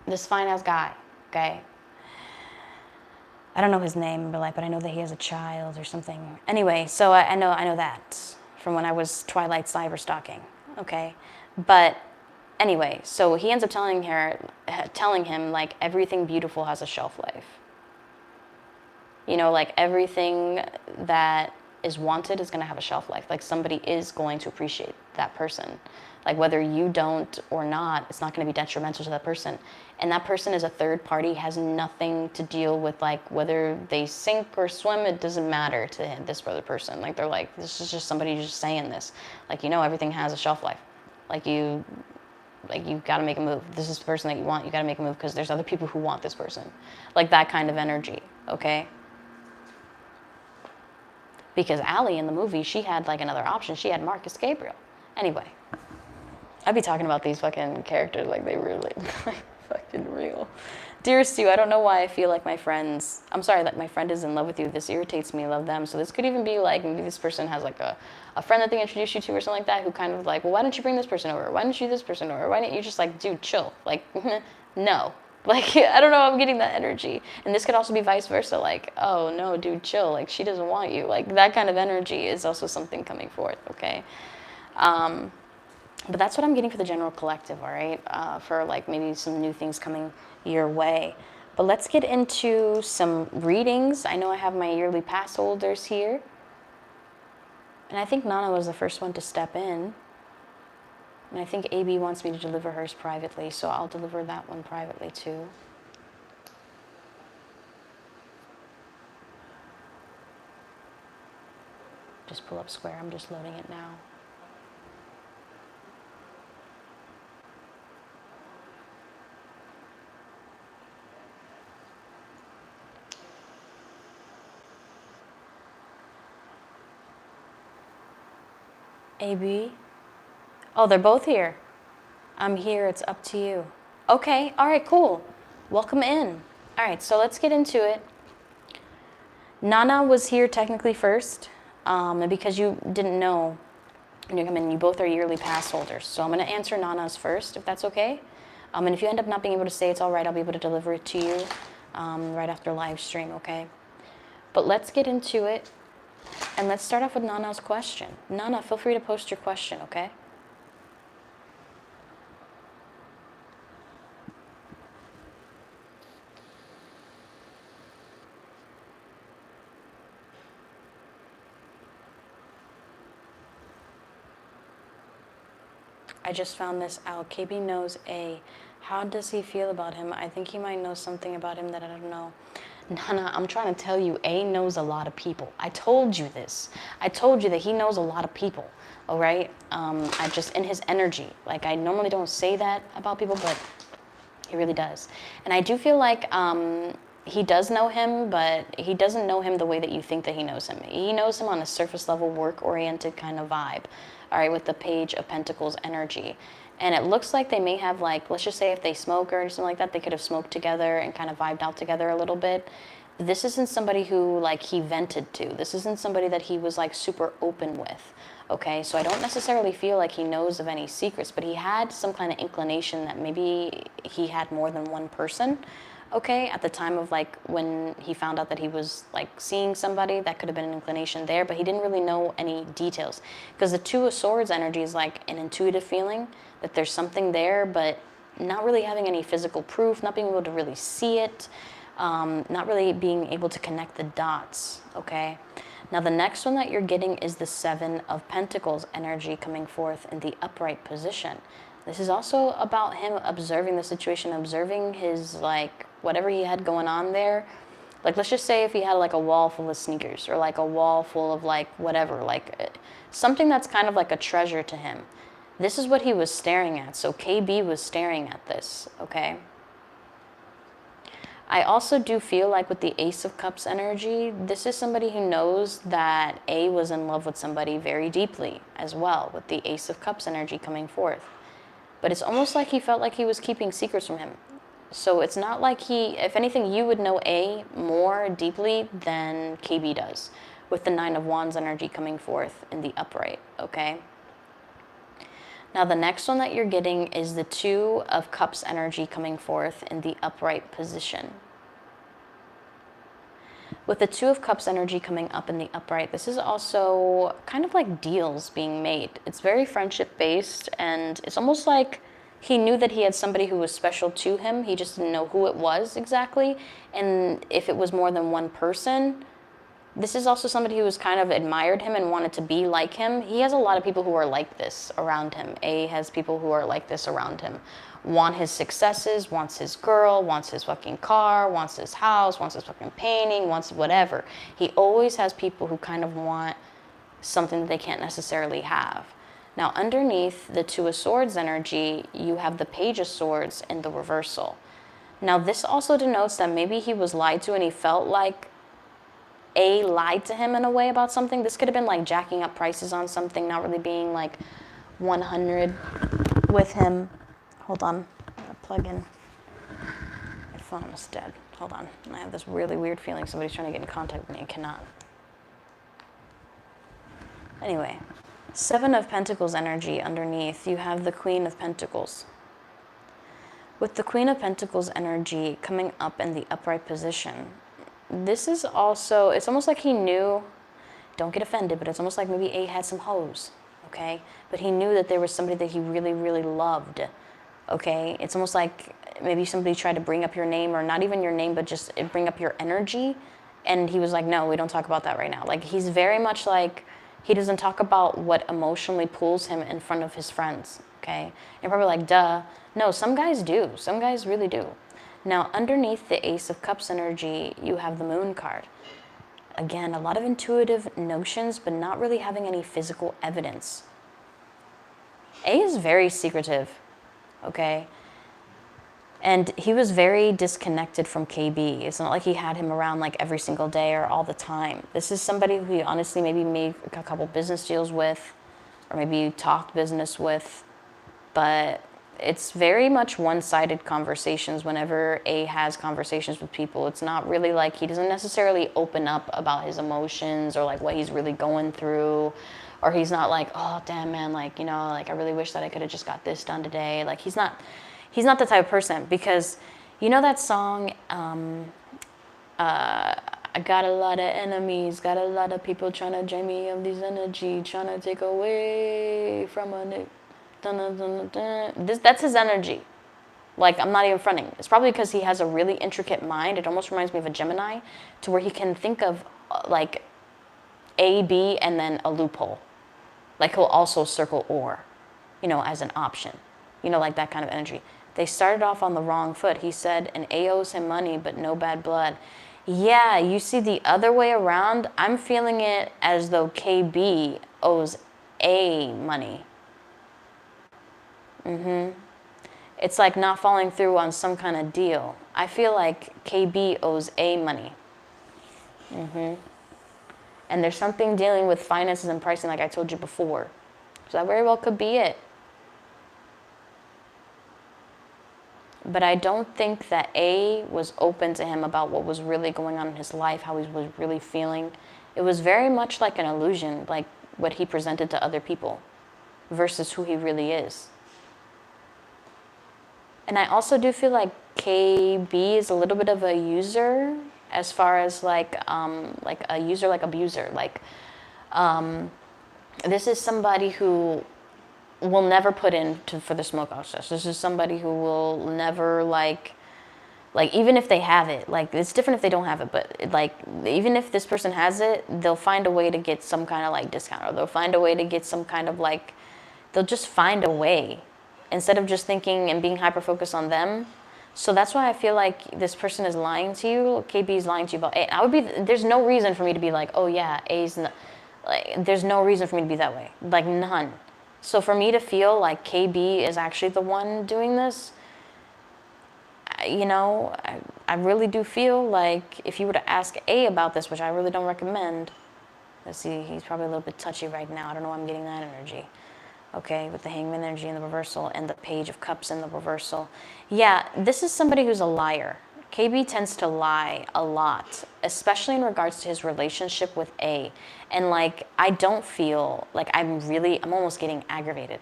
this fine-ass guy, okay? I don't know his name in real life, but I know that he has a child or something. Anyway, so I know that from when I was Twilight cyber stalking, okay? But anyway, so he ends up telling him like everything beautiful has a shelf life. You know, like everything that is wanted is going to have a shelf life. Like somebody is going to appreciate that person. Like whether you don't or not, it's not going to be detrimental to that person. And that person is a third party, has nothing to deal with like whether they sink or swim, it doesn't matter to this other person. Like they're like, this is just somebody just saying this. Like, you know, everything has a shelf life. Like you've got to make a move. This is the person that you want. You got to make a move because there's other people who want this person. Like that kind of energy, okay? Because Allie in the movie, she had like another option. She had Marcus Gabriel. Anyway, I'd be talking about these fucking characters like they really like fucking real. Dear Stu, I don't know why I feel like I'm sorry that my friend is in love with you. This irritates me. I love them. So this could even be like, maybe this person has like a friend that they introduced you to or something like that who kind of like, well, why don't you bring this person over? Why don't you this person over? Why don't you just like, dude, chill. Like, no. Like, I don't know, I'm getting that energy. And this could also be vice versa. Like, oh, no, dude, chill. Like, she doesn't want you. Like, that kind of energy is also something coming forth, okay? But that's what I'm getting for the general collective, all right? For, like, maybe some new things coming your way. But let's get into some readings. I know I have my yearly pass holders here. And I think Nana was the first one to step in. And I think AB wants me to deliver hers privately, so I'll deliver that one privately too. Just pull up Square, I'm just loading it now. AB? Oh, they're both here. I'm here, it's up to you. Okay, all right, cool. Welcome in. All right, so let's get into it. Nana was here technically first, and because you didn't know when you come in, you both are yearly pass holders. So I'm gonna answer Nana's first, if that's okay. And if you end up not being able to say it's all right, I'll be able to deliver it to you right after live stream, okay? But let's get into it, and let's start off with Nana's question. Nana, feel free to post your question, okay? I just found this out. KB knows A. How does he feel about him? I think he might know something about him that I don't know. Nana, I'm trying to tell you, A knows a lot of people. I told you this. I told you that he knows a lot of people, all right? I just, in his energy. Like, I normally don't say that about people, but he really does. And I do feel like he does know him, but he doesn't know him the way that you think that he knows him. He knows him on a surface level, work-oriented kind of vibe, all right, with the Page of Pentacles energy. And it looks like they may have, like, let's just say if they smoke or something like that, they could have smoked together and kind of vibed out together a little bit. This isn't somebody who, like, he vented to. This isn't somebody that he was, like, super open with, okay? So I don't necessarily feel like he knows of any secrets, but he had some kind of inclination that maybe he had more than one person, okay? At the time of, like, when he found out that he was, like, seeing somebody, that could have been an inclination there, but he didn't really know any details. Because the Two of Swords energy is, like, an intuitive feeling that there's something there, but not really having any physical proof, not being able to really see it, not really being able to connect the dots, okay? Now the next one that you're getting is the Seven of Pentacles energy coming forth in the upright position. This is also about him observing the situation, observing his, like, whatever he had going on there. Like, let's just say if he had, like, a wall full of sneakers, or, like, a wall full of, like, whatever, like, something that's kind of like a treasure to him. This is what he was staring at. So KB was staring at this, okay? I also do feel like with the Ace of Cups energy, this is somebody who knows that A was in love with somebody very deeply as well, with the Ace of Cups energy coming forth. But it's almost like he felt like he was keeping secrets from him. So it's not like he, if anything, you would know A more deeply than KB does, with the Nine of Wands energy coming forth in the upright, okay? Now the next one that you're getting is the Two of Cups energy coming forth in the upright position. With the Two of Cups energy coming up in the upright, this is also kind of like deals being made. It's very friendship based, and it's almost like he knew that he had somebody who was special to him. He just didn't know who it was exactly. And if it was more than one person, this is also somebody who was kind of admired him and wanted to be like him. He has a lot of people who are like this around him. A has people who are like this around him. Want his successes, wants his girl, wants his fucking car, wants his house, wants his fucking painting, wants whatever. He always has people who kind of want something that they can't necessarily have. Now, underneath the Two of Swords energy, you have the Page of Swords in the reversal. Now, this also denotes that maybe he was lied to and he felt like A lied to him in a way about something. This could have been like jacking up prices on something, not really being like 100 with him. Hold on, I'm gonna plug in. My phone is dead. Hold on. I have this really weird feeling somebody's trying to get in contact with me and cannot. Anyway, Seven of Pentacles energy underneath, you have the Queen of Pentacles. With the Queen of Pentacles energy coming up in the upright position, this is also, it's almost like he knew, don't get offended, but it's almost like maybe A had some hoes, okay? But he knew that there was somebody that he really, really loved, okay? It's almost like maybe somebody tried to bring up your name, or not even your name, but just bring up your energy. And he was like, no, we don't talk about that right now. Like, he's very much like, he doesn't talk about what emotionally pulls him in front of his friends, okay? You're probably like, duh. No, some guys do. Some guys really do. Now, underneath the Ace of Cups energy, you have the Moon card. Again, a lot of intuitive notions, but not really having any physical evidence. A is very secretive, okay? And he was very disconnected from KB. It's not like he had him around like every single day or all the time. This is somebody who he honestly maybe made a couple business deals with, or maybe talked business with, but it's very much one-sided conversations whenever A has conversations with people. It's not really like, he doesn't necessarily open up about his emotions or like what he's really going through, or he's not like, oh damn man, like, you know, like I really wish that I could have just got this done today. Like he's not the type of person, because you know that song, I got a lot of enemies, got a lot of people trying to drain me of this energy, trying to take away from a that's his energy. Like, I'm not even fronting. It's probably because he has a really intricate mind. It almost reminds me of a Gemini, to where he can think of like A, B, and then a loophole. Like he'll also circle or. as an option, like that kind of energy. They started off on the wrong foot. He said an A owes him money, but no bad blood. Yeah, you see the other way around. I'm feeling it as though KB owes A money. It's like not following through on some kind of deal. I feel like KB owes A money. And there's something dealing with finances and pricing, like I told you before. So that very well could be it. But I don't think that A was open to him about what was really going on in his life, how he was really feeling. It was very much like an illusion, like what he presented to other people versus who he really is. And I also do feel like KB is a little bit of a user as far as like a user, like abuser. Like this is somebody who will never put in for the smoke process. This is somebody who will never like even if they have it, like it's different if they don't have it, but like even if this person has it, they'll find a way to get some kind of like discount, or they'll find a way to get some kind of like, they'll just find a way instead of just thinking and being hyper focused on them. So that's why I feel like this person is lying to you. KB is lying to you about A. There's no reason for me to be like, oh yeah, A's not, like, there's no reason for me to be that way. Like none. So for me to feel like KB is actually the one doing this, I really do feel like if you were to ask A about this, which I really don't recommend, let's see, he's probably a little bit touchy right now. I don't know why I'm getting that energy. Okay, with the Hangman energy in the reversal and the Page of Cups in the reversal. Yeah, this is somebody who's a liar. KB tends to lie a lot, especially in regards to his relationship with A. And like, I don't feel like I'm almost getting aggravated.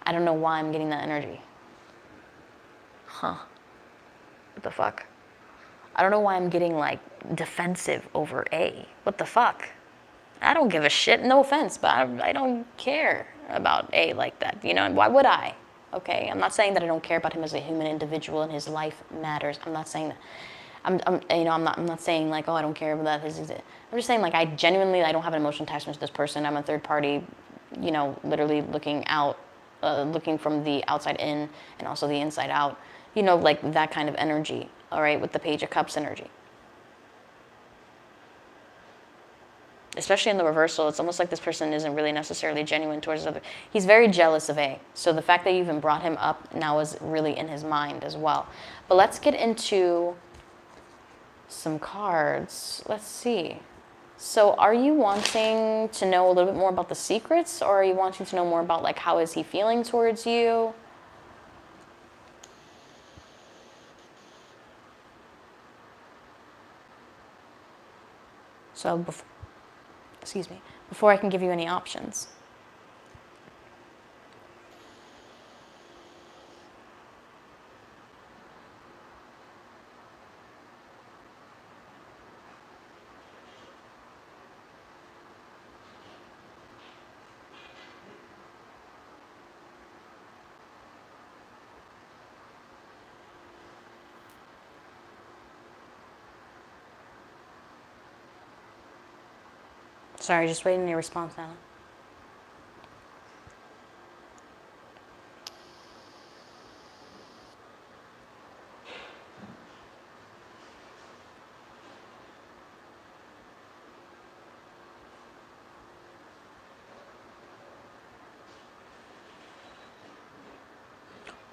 I don't know why I'm getting that energy. Huh. What the fuck? I don't know why I'm getting like defensive over A. What the fuck? I don't give a shit. No offense, but I don't care about A like that. Why would I? Okay, I'm not saying that I don't care about him as a human individual and his life matters. I'm not saying that. I'm not saying like, oh, I don't care about his. I'm just saying like, I don't have an emotional attachment to this person. I'm a third party, literally looking out, looking from the outside in and also the inside out. Like that kind of energy. All right, with the Page of Cups energy. Especially in the reversal, it's almost like this person isn't really necessarily genuine towards his other. He's very jealous of A. So the fact that you even brought him up now is really in his mind as well. But let's get into some cards. Let's see. So are you wanting to know a little bit more about the secrets, or are you wanting to know more about like how is he feeling towards you? So before I can give you any options. Sorry, just waiting your response now.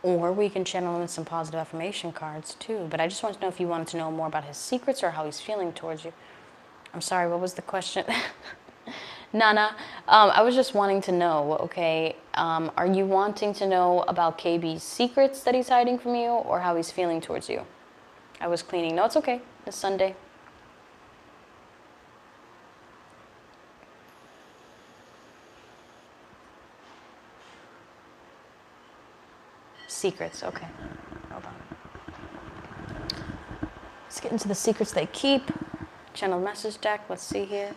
Or we can channel in some positive affirmation cards too. But I just wanted to know if you wanted to know more about his secrets or how he's feeling towards you. I'm sorry, what was the question? Nana, I was just wanting to know, okay, are you wanting to know about KB's secrets that he's hiding from you, or how he's feeling towards you? I was cleaning. No, it's okay. It's Sunday. Secrets, okay. Hold on. Let's get into the secrets they keep. Channel message deck, let's see here.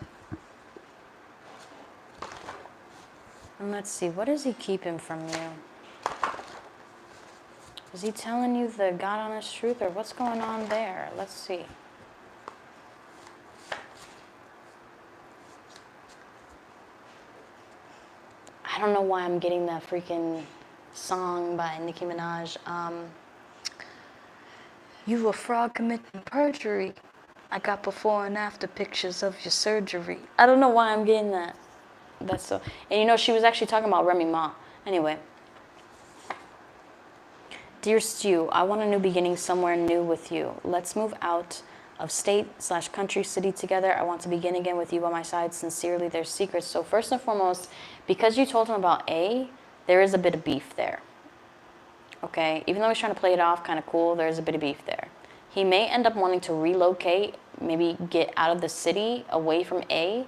And let's see, what is he keeping from you? Is he telling you the God honest truth, or what's going on there? Let's see. I don't know why I'm getting that freaking song by Nicki Minaj. You a fraud committing perjury. I got before and after pictures of your surgery. I don't know why I'm getting that. That's so. And you know, she was actually talking about Remy Ma. Anyway. Dear Stu, I want a new beginning somewhere new with you. Let's move out of state/country city together. I want to begin again with you by my side. Sincerely, there's secrets. So first and foremost, because you told him about A, there is a bit of beef there. Okay? Even though he's trying to play it off kind of cool, there's a bit of beef there. He may end up wanting to relocate, maybe get out of the city, away from A,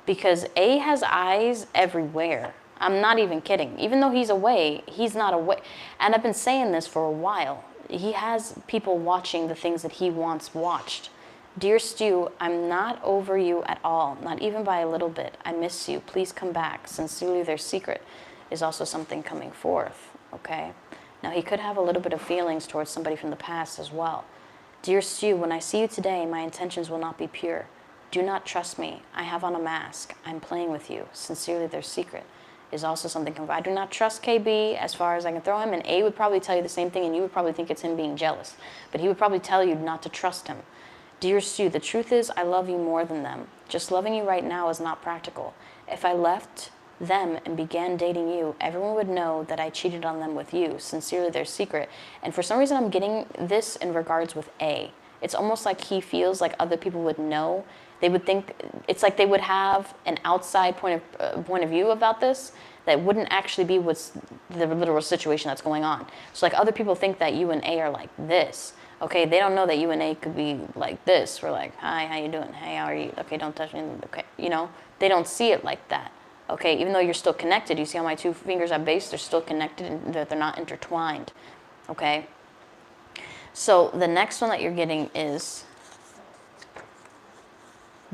because A has eyes everywhere. I'm not even kidding. Even though he's away, he's not away. And I've been saying this for a while. He has people watching the things that he wants watched. Dear Stu, I'm not over you at all, not even by a little bit. I miss you. Please come back. Sincerely, their secret is also something coming forth, okay? Now, he could have a little bit of feelings towards somebody from the past as well. Dear Stu, when I see you today, my intentions will not be pure. Do not trust me. I have on a mask. I'm playing with you. Sincerely, their secret is also something. I do not trust KB as far as I can throw him, and A would probably tell you the same thing, and you would probably think it's him being jealous. But he would probably tell you not to trust him. Dear Stu, the truth is I love you more than them. Just loving you right now is not practical. If I left them and began dating you, everyone would know that I cheated on them with you. Sincerely, their secret. And for some reason, I'm getting this in regards with A. It's almost like he feels like other people would know. They would think, it's like they would have an outside point of view about this that wouldn't actually be what's the literal situation that's going on. So like other people think that you and A are like this. Okay, they don't know that you and A could be like this. We're like, hi, how you doing? Hey, how are you? Okay, don't touch me. Okay, you know, they don't see it like that. Okay, even though you're still connected, you see how my two fingers are based, they're still connected and they're not intertwined. Okay, so the next one that you're getting is,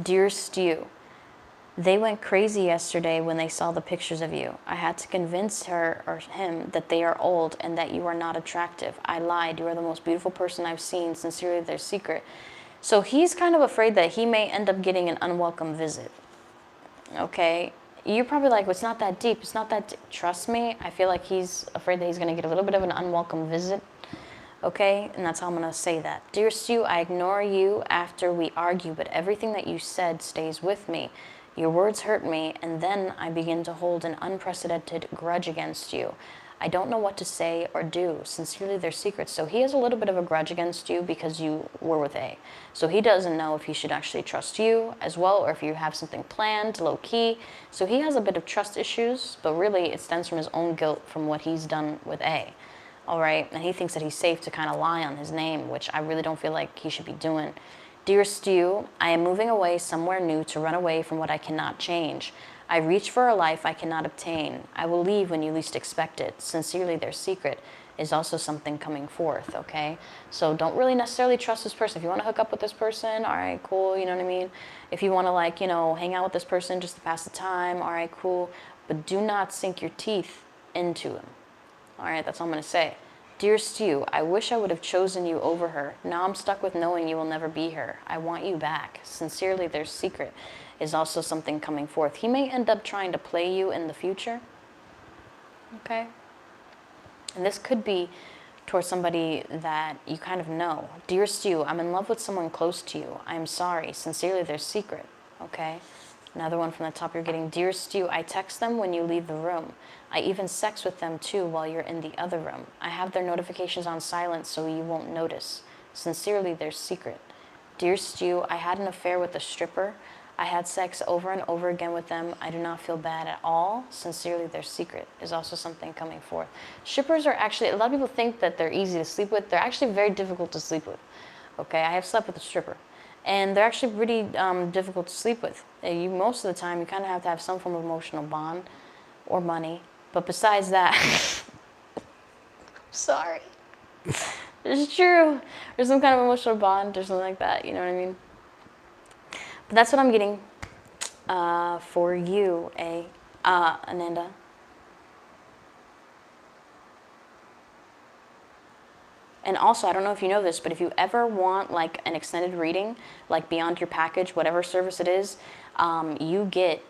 Dear Stu, they went crazy yesterday when they saw the pictures of you. I had to convince her or him that they are old and that you are not attractive. I lied. You are the most beautiful person I've seen. Sincerely, their secret. So he's kind of afraid that he may end up getting an unwelcome visit. Okay? You're probably like, well, it's not that deep. It's not that deep. Trust me, I feel like he's afraid that he's going to get a little bit of an unwelcome visit. Okay? And that's how I'm going to say that. Dear Stu, I ignore you after we argue, but everything that you said stays with me. Your words hurt me, and then I begin to hold an unprecedented grudge against you. I don't know what to say or do. Sincerely, their secrets. So he has a little bit of a grudge against you because you were with A. So he doesn't know if he should actually trust you as well, or if you have something planned, low-key. So he has a bit of trust issues, but really it stems from his own guilt from what he's done with A. All right? And he thinks that he's safe to kind of lie on his name, which I really don't feel like he should be doing. Dear Stu, I am moving away somewhere new to run away from what I cannot change. I reach for a life I cannot obtain. I will leave when you least expect it. Sincerely, their secret is also something coming forth, okay? So don't really necessarily trust this person. If you want to hook up with this person, all right, cool, you know what I mean? If you want to, like, you know, hang out with this person just to pass the time, all right, cool. But do not sink your teeth into him. All right, that's all I'm going to say. Dear Stu, I wish I would have chosen you over her. Now I'm stuck with knowing you will never be her. I want you back. Sincerely, their secret is also something coming forth. He may end up trying to play you in the future. Okay? And this could be towards somebody that you kind of know. Dear Stu, I'm in love with someone close to you. I'm sorry. Sincerely, their secret. Okay? Another one from the top you're getting. Dear Stu, I text them when you leave the room. I even sex with them too while you're in the other room. I have their notifications on silent so you won't notice. Sincerely, their secret. Dear Stu, I had an affair with a stripper. I had sex over and over again with them. I do not feel bad at all. Sincerely, their secret is also something coming forth. Strippers are actually, a lot of people think that they're easy to sleep with. They're actually very difficult to sleep with. Okay, I have slept with a stripper. And they're actually pretty difficult to sleep with. Most of the time, you kind of have to have some form of emotional bond or money. But besides that, sorry. It's true. There's some kind of emotional bond or something like that. You know what I mean? But that's what I'm getting for you, Ananda. And also, I don't know if you know this, but if you ever want like an extended reading, like beyond your package, whatever service it is, you get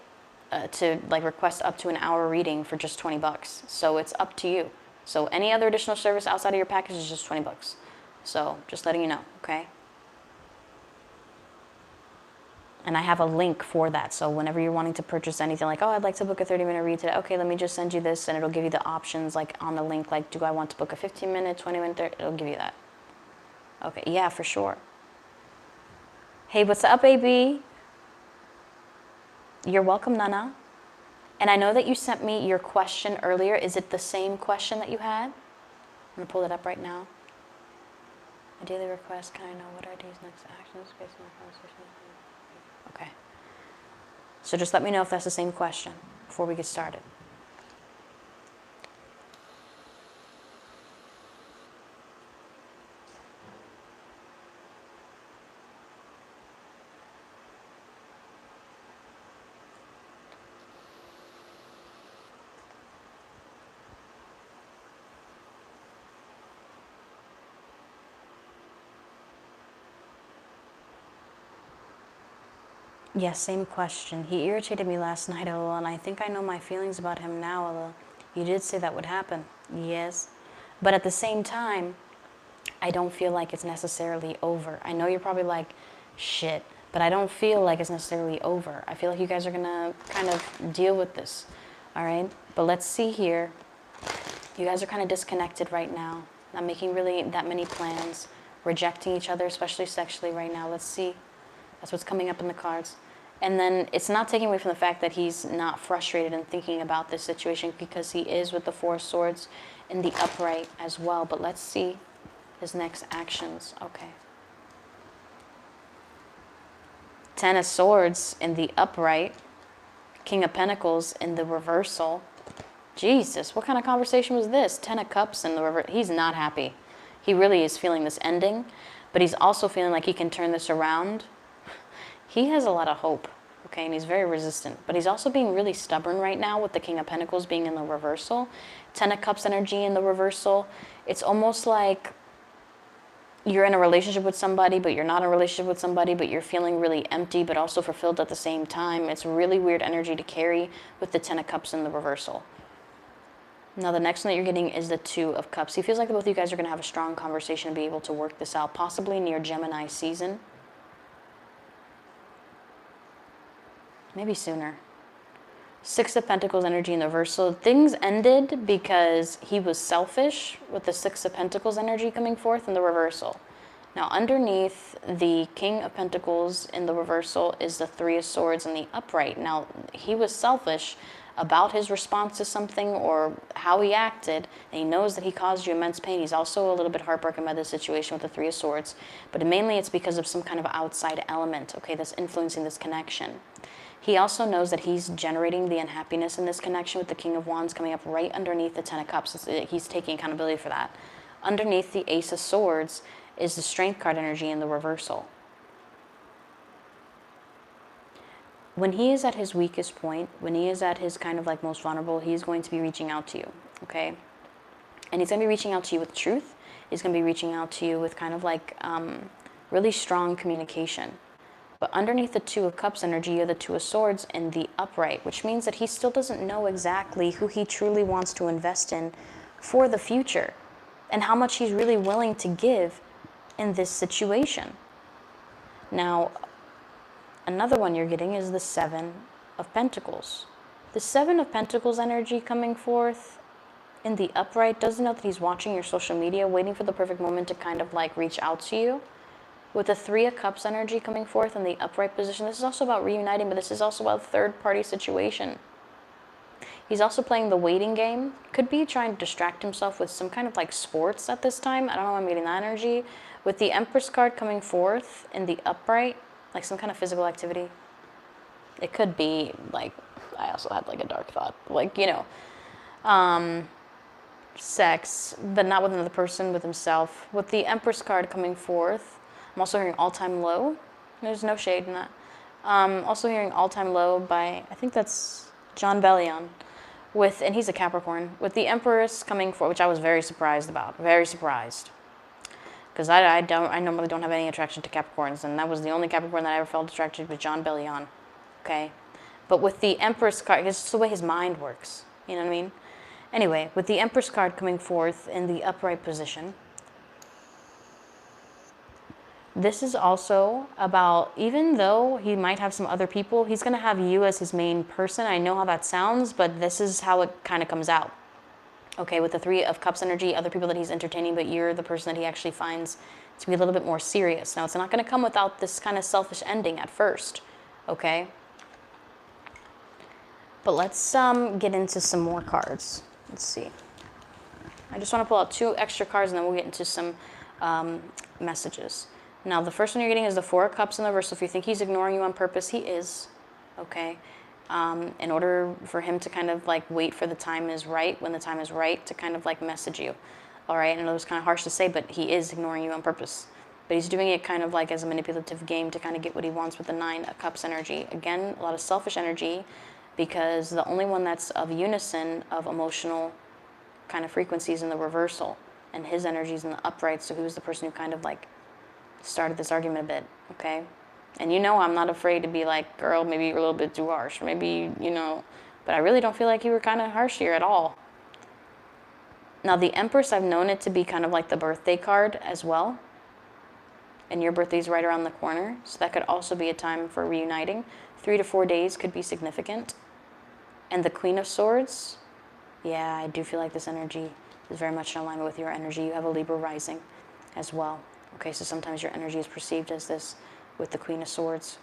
to like request up to an hour reading for just $20. So it's up to you. So any other additional service outside of your package is just 20 bucks. So just letting you know, okay? And I have a link for that. So whenever you're wanting to purchase anything, like, oh, I'd like to book a 30-minute read today. Okay, let me just send you this, and it'll give you the options, like, on the link. Like, do I want to book a 15-minute, 20-minute, 30? It'll give you that. Okay, yeah, for sure. Hey, what's up, AB? You're welcome, Nana. And I know that you sent me your question earlier. Is it the same question that you had? I'm going to pull it up right now. A daily request, can I know what are these next actions based on the conversation? Okay. So just let me know if that's the same question before we get started. Yes, same question. He irritated me last night, lol, and I think I know my feelings about him now, lol. You did say that would happen. Yes. But at the same time, I don't feel like it's necessarily over. I know you're probably like, shit, but I don't feel like it's necessarily over. I feel like you guys are gonna kind of deal with this, all right? But let's see here. You guys are kind of disconnected right now, not making really that many plans, rejecting each other, especially sexually right now. Let's see. That's what's coming up in the cards. And then it's not taking away from the fact that he's not frustrated and thinking about this situation, because he is with the Four of Swords in the upright as well. But let's see his next actions. Okay. Ten of Swords in the upright. King of Pentacles in the reversal. Jesus, what kind of conversation was this? Ten of Cups in the reverse. He's not happy. He really is feeling this ending, but he's also feeling like he can turn this around. He has a lot of hope, okay, and he's very resistant. But he's also being really stubborn right now with the King of Pentacles being in the reversal. Ten of Cups energy in the reversal. It's almost like you're in a relationship with somebody, but you're not in a relationship with somebody, but you're feeling really empty, but also fulfilled at the same time. It's really weird energy to carry with the Ten of Cups in the reversal. Now, the next one that you're getting is the Two of Cups. He feels like both of you guys are going to have a strong conversation and be able to work this out, possibly near Gemini season. Maybe sooner. Six of Pentacles energy in the reversal. Things ended because he was selfish with the Six of Pentacles energy coming forth in the reversal. Now, underneath the King of Pentacles in the reversal is the Three of Swords in the upright. Now, he was selfish about his response to something or how he acted, and he knows that he caused you immense pain. He's also a little bit heartbroken by this situation with the Three of Swords, but mainly it's because of some kind of outside element, okay, that's influencing this connection. He also knows that he's generating the unhappiness in this connection with the King of Wands coming up right underneath the Ten of Cups. He's taking accountability for that. Underneath the Ace of Swords is the Strength card energy in the reversal. When he is at his weakest point, when he is at his kind of like most vulnerable, he's going to be reaching out to you, okay? And he's going to be reaching out to you with truth. He's going to be reaching out to you with kind of like really strong communication. But underneath the Two of Cups energy are the Two of Swords in the upright, which means that he still doesn't know exactly who he truly wants to invest in for the future and how much he's really willing to give in this situation. Now, another one you're getting is the Seven of Pentacles. The Seven of Pentacles energy coming forth in the upright doesn't know that he's watching your social media, waiting for the perfect moment to kind of like reach out to you. With the Three of Cups energy coming forth in the upright position, this is also about reuniting, but this is also about a third-party situation. He's also playing the waiting game. Could be trying to distract himself with some kind of like sports at this time. I don't know why I'm getting that energy. With the Empress card coming forth in the upright, like some kind of physical activity. It could be like, I also had like a dark thought, like, you know, sex, but not with another person, with himself. With the Empress card coming forth, I'm also hearing all-time low. There's no shade in that. Also hearing all-time low by, I think that's John Bellion. And he's a Capricorn. With the Empress coming forth, which I was very surprised about. Very surprised. Because I normally don't have any attraction to Capricorns, and that was the only Capricorn that I ever felt attracted to, with John Bellion. Okay? But with the Empress card, it's just the way his mind works. You know what I mean? Anyway, with the Empress card coming forth in the upright position, this is also about, even though he might have some other people, he's going to have you as his main person. I know how that sounds, but this is how it kind of comes out. Okay, with the Three of Cups energy, other people that he's entertaining, but you're the person that he actually finds to be a little bit more serious. Now, it's not going to come without this kind of selfish ending at first, okay? But let's get into some more cards. Let's see. I just want to pull out 2 extra cards, and then we'll get into some messages. Now, the first one you're getting is the Four of Cups in the reverse. So if you think he's ignoring you on purpose, he is, okay? In order for him to kind of like wait for the time is right, when the time is right, to kind of like message you. All right, and it was kind of harsh to say, but he is ignoring you on purpose. But he's doing it kind of like as a manipulative game to kind of get what he wants with the Nine of Cups energy. Again, a lot of selfish energy, because the only one that's of unison of emotional kind of frequencies in the reversal, and his energy is in the upright. So he was the person who kind of like started this argument a bit, okay? And you know I'm not afraid to be like, girl, maybe you're a little bit too harsh. Maybe, you know, but I really don't feel like you were kind of harsh here at all. Now, the Empress, I've known it to be kind of like the birthday card as well. And your birthday's right around the corner. So that could also be a time for reuniting. 3 to 4 days could be significant. And the Queen of Swords, yeah, I do feel like this energy is very much in alignment with your energy. You have a Libra rising as well. Okay, so sometimes your energy is perceived as this with the Queen of Swords.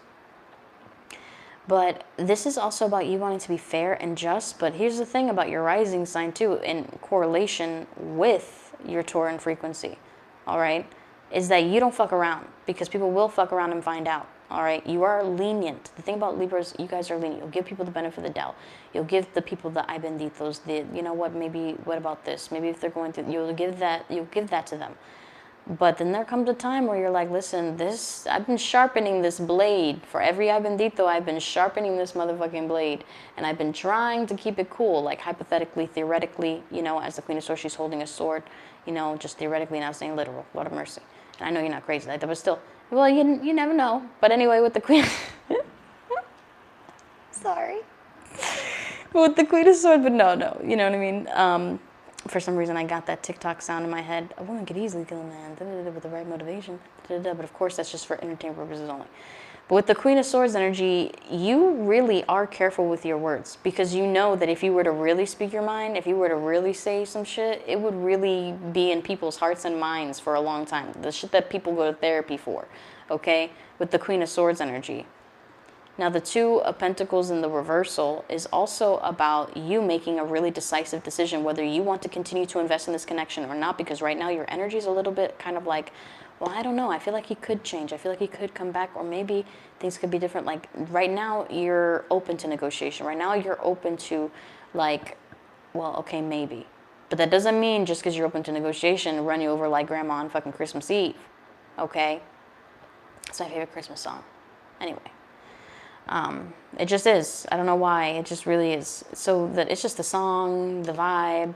But this is also about you wanting to be fair and just. But here's the thing about your rising sign too, in correlation with your Tauran frequency, all right, is that you don't fuck around, because people will fuck around and find out, all right? You are lenient. The thing about Libras, you guys are lenient. You'll give people the benefit of the doubt. You'll give the people the ay benditos, the, you know what, maybe, what about this? Maybe if they're going through, you'll give that to them. But then there comes a time where you're like, listen, this, I've been sharpening this blade. For every ay bendito, I've been sharpening this motherfucking blade. And I've been trying to keep it cool, like hypothetically, theoretically, you know, as the Queen of Swords, she's holding a sword, you know, just theoretically, not saying literal, Lord of mercy. And I know you're not crazy like that, but still, well, you never know. But anyway, with the Queen, sorry. But with the Queen of Swords, but no, you know what I mean? For some reason, I got that TikTok sound in my head. A woman could easily kill a man with the right motivation. But of course, that's just for entertainment purposes only. But with the Queen of Swords energy, you really are careful with your words, because you know that if you were to really speak your mind, if you were to really say some shit, it would really be in people's hearts and minds for a long time. The shit that people go to therapy for, okay? With the Queen of Swords energy. Now, the Two of Pentacles in the reversal is also about you making a really decisive decision whether you want to continue to invest in this connection or not, because right now your energy is a little bit kind of like, well, I don't know. I feel like he could change. I feel like he could come back, or maybe things could be different. Like right now you're open to negotiation. Right now you're open to like, well, okay, maybe. But that doesn't mean just because you're open to negotiation, run you over like grandma on fucking Christmas Eve, okay? It's my favorite Christmas song. Anyway. It just is. I don't know why. It just really is. So that it's just the song, the vibe.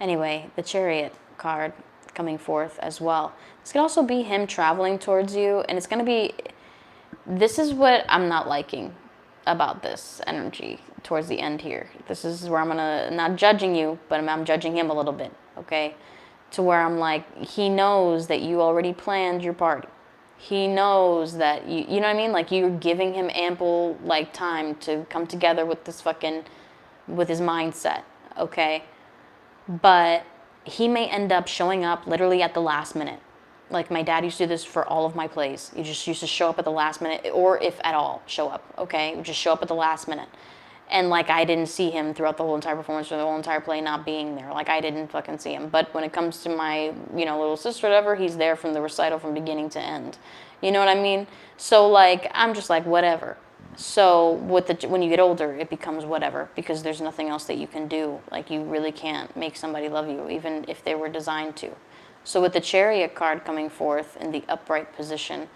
Anyway, the Chariot card coming forth as well. This could also be him traveling towards you, and it's going to be, this is what I'm not liking about this energy towards the end here. This is where I'm going to, not judging you, but I'm judging him a little bit, okay? To where I'm like, he knows that you already planned your party. He knows that you know what I mean? Like you're giving him ample like time to come together with this fucking, with his mindset, okay? But he may end up showing up literally at the last minute. Like my dad used to do this for all of my plays. He just used to show up at the last minute, or if at all, show up, okay? Just show up at the last minute. And like I didn't see him throughout the whole entire performance or the whole entire play not being there. Like I didn't fucking see him. But when it comes to my, you know, little sister or whatever, he's there from the recital from beginning to end. You know what I mean? So like I'm just like whatever. So with the, when you get older, it becomes whatever, because there's nothing else that you can do. Like you really can't make somebody love you, even if they were designed to. So with the Chariot card coming forth in the upright position,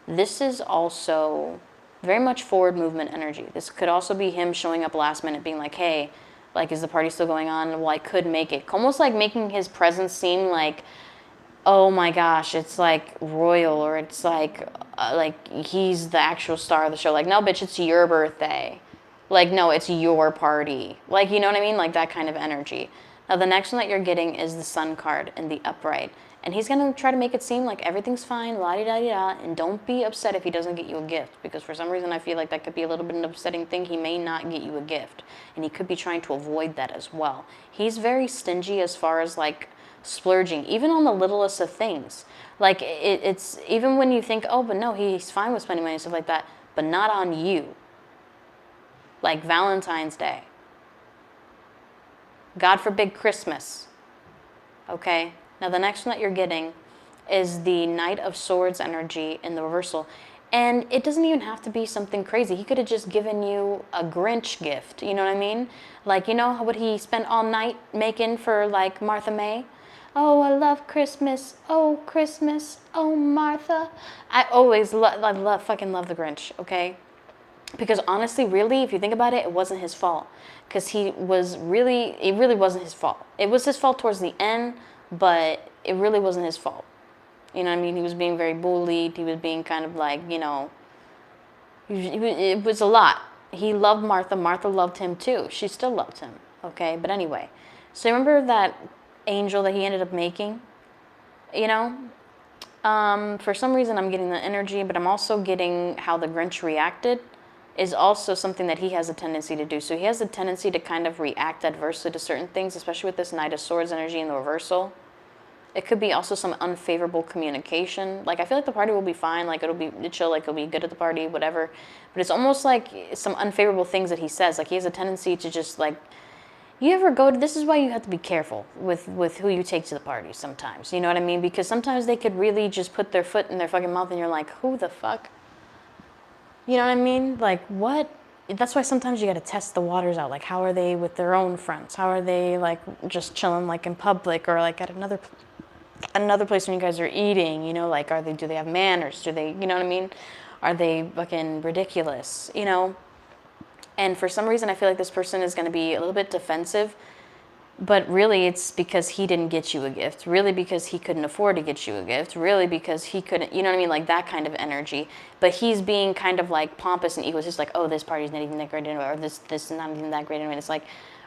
this is also very much forward movement energy. This could also be him showing up last minute being like, hey, like, is the party still going on? Well, I could make it. Almost like making his presence seem like, oh my gosh, it's like royal, or it's like he's the actual star of the show. Like, no, bitch, it's your birthday. Like, no, it's your party. Like, you know what I mean? Like that kind of energy. Now, the next one that you're getting is the Sun card in the upright. And he's going to try to make it seem like everything's fine, la-di-da-di-da, and don't be upset if he doesn't get you a gift, because for some reason I feel like that could be a little bit an upsetting thing. He may not get you a gift, and he could be trying to avoid that as well. He's very stingy as far as, like, splurging, even on the littlest of things. Like, it's even when you think, oh, but no, he's fine with spending money and stuff like that, but not on you. Like Valentine's Day. God forbid Christmas. Okay? Now, the next one that you're getting is the Knight of Swords energy in the reversal. And it doesn't even have to be something crazy. He could have just given you a Grinch gift. You know what I mean? Like, you know what he spent all night making for, like, Martha May? Oh, I love Christmas. Oh, Christmas. Oh, Martha. I fucking love the Grinch, okay? Because honestly, really, if you think about it, it wasn't his fault. Because it really wasn't his fault. It was his fault towards the end, but it really wasn't his fault. You know what I mean? He was being very bullied. He was being kind of like, you know, it was a lot. He loved Martha. Martha loved him too. She still loved him, okay? But anyway, so remember that angel that he ended up making? You know? For some reason, I'm getting the energy, but I'm also getting how the Grinch reacted is also something that he has a tendency to do. So he has a tendency to kind of react adversely to certain things, especially with this Knight of Swords energy in the reversal. It could be also some unfavorable communication. Like, I feel like the party will be fine. Like, it'll be chill. Like, it'll be good at the party, whatever. But it's almost like some unfavorable things that he says. Like, he has a tendency to just, like, you ever go to, this is why you have to be careful with who you take to the party sometimes. You know what I mean? Because sometimes they could really just put their foot in their fucking mouth and you're like, who the fuck? You know what I mean? Like, what? That's why sometimes you got to test the waters out. Like, how are they with their own friends? How are they, like, just chilling, like, in public or, like, at another place when you guys are eating? You know, like, do they have manners? Do they, you know what I mean? Are they fucking ridiculous? You know? And for some reason, I feel like this person is going to be a little bit defensive. But really, it's because he didn't get you a gift. Really, because he couldn't afford to get you a gift. Really, because he couldn't, you know what I mean? Like, that kind of energy. But he's being kind of, like, pompous and egoist. Just like, oh, this party's not even that great anyway. Or this is not even that great anyway. It's like,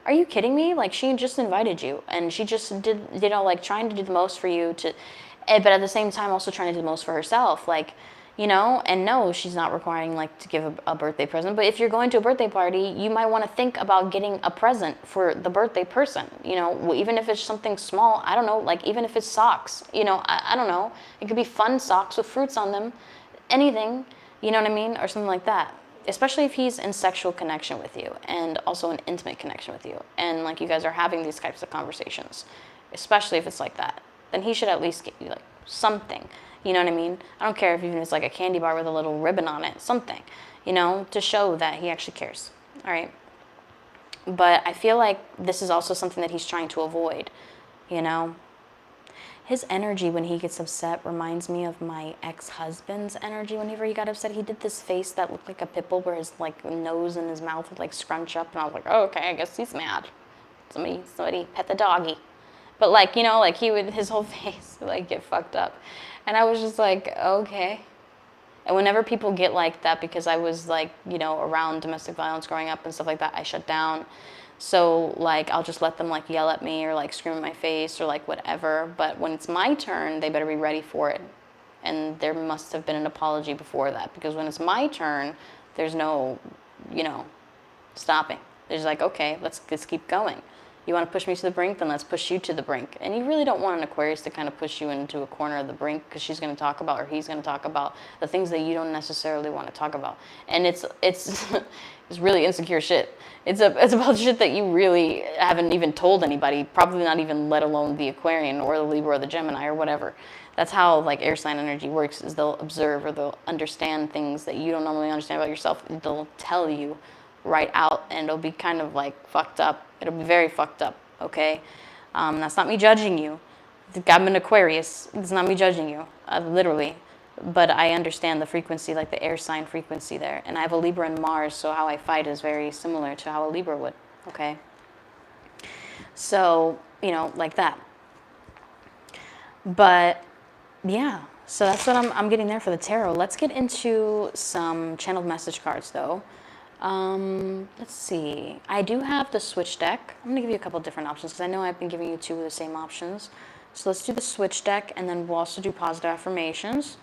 are you kidding me? Like, she just invited you. And she just did, you know, like, trying to do the most for you. But at the same time, also trying to do the most for herself. Like, you know, and no, she's not requiring, like, to give a birthday present. But if you're going to a birthday party, you might want to think about getting a present for the birthday person. You know, even if it's something small, I don't know, like, even if it's socks, you know, I don't know. It could be fun socks with fruits on them, anything, you know what I mean, or something like that. Especially if he's in sexual connection with you and also an intimate connection with you. And, like, you guys are having these types of conversations, especially if it's like that. Then he should at least get you, like, something. You know what I mean? I don't care if even it's like a candy bar with a little ribbon on it, something, you know, to show that he actually cares. All right. But I feel like this is also something that he's trying to avoid, you know. His energy when he gets upset reminds me of my ex-husband's energy. Whenever he got upset, he did this face that looked like a pit bull where his, like, nose and his mouth would, like, scrunch up. And I was like, oh, okay, I guess he's mad. Somebody pet the doggy. But, like, you know, like, his whole face would, like, get fucked up. And I was just like, okay. And whenever people get like that, because I was, like, you know, around domestic violence growing up and stuff like that, I shut down. So, like, I'll just let them, like, yell at me or, like, scream in my face or, like, whatever. But when it's my turn, they better be ready for it. And there must have been an apology before that. Because when it's my turn, there's no, you know, stopping. There's like, okay, let's keep going. You want to push me to the brink? Then let's push you to the brink. And you really don't want an Aquarius to kind of push you into a corner of the brink, because she's going to talk about, or he's going to talk about, the things that you don't necessarily want to talk about. And it's it's really insecure shit. It's about shit that you really haven't even told anybody, probably not even, let alone the Aquarian or the Libra or the Gemini or whatever. That's how, like, air sign energy works, is they'll observe or they'll understand things that you don't normally understand about yourself. They'll tell you right out, and it'll be kind of, like, fucked up. It'll be very fucked up, okay? That's not me judging you. I'm an Aquarius. It's not me judging you, literally. But I understand the frequency, like the air sign frequency there. And I have a Libra and Mars, so how I fight is very similar to how a Libra would, okay? So, you know, like that. But, yeah. So that's what I'm getting there for the tarot. Let's get into some channeled message cards, though. Let's see. I do have the switch deck. I'm gonna give you a couple different options because I know I've been giving you two of the same options. So let's do the switch deck, and then we'll also do positive affirmations,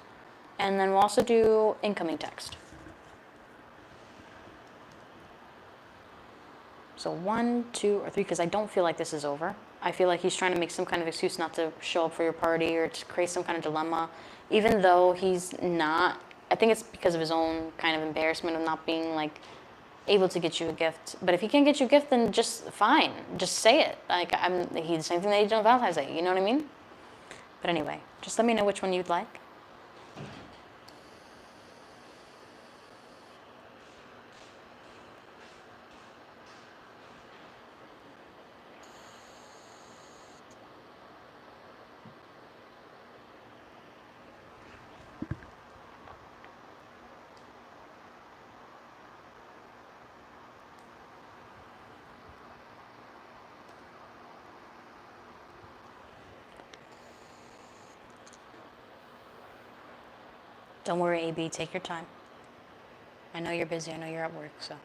and then we'll also do incoming text. So 1, 2, or 3, because I don't feel like this is over. I feel like he's trying to make some kind of excuse not to show up for your party or to create some kind of dilemma, even though he's not. I think it's because of his own kind of embarrassment of not being like able to get you a gift. But if he can't get you a gift, then just fine, just say it. Like he's the same thing that he did on Valentine's Day. You know what I mean? But anyway, just let me know which one you'd like. Don't worry, AB, take your time. I know you're busy, I know you're at work, so.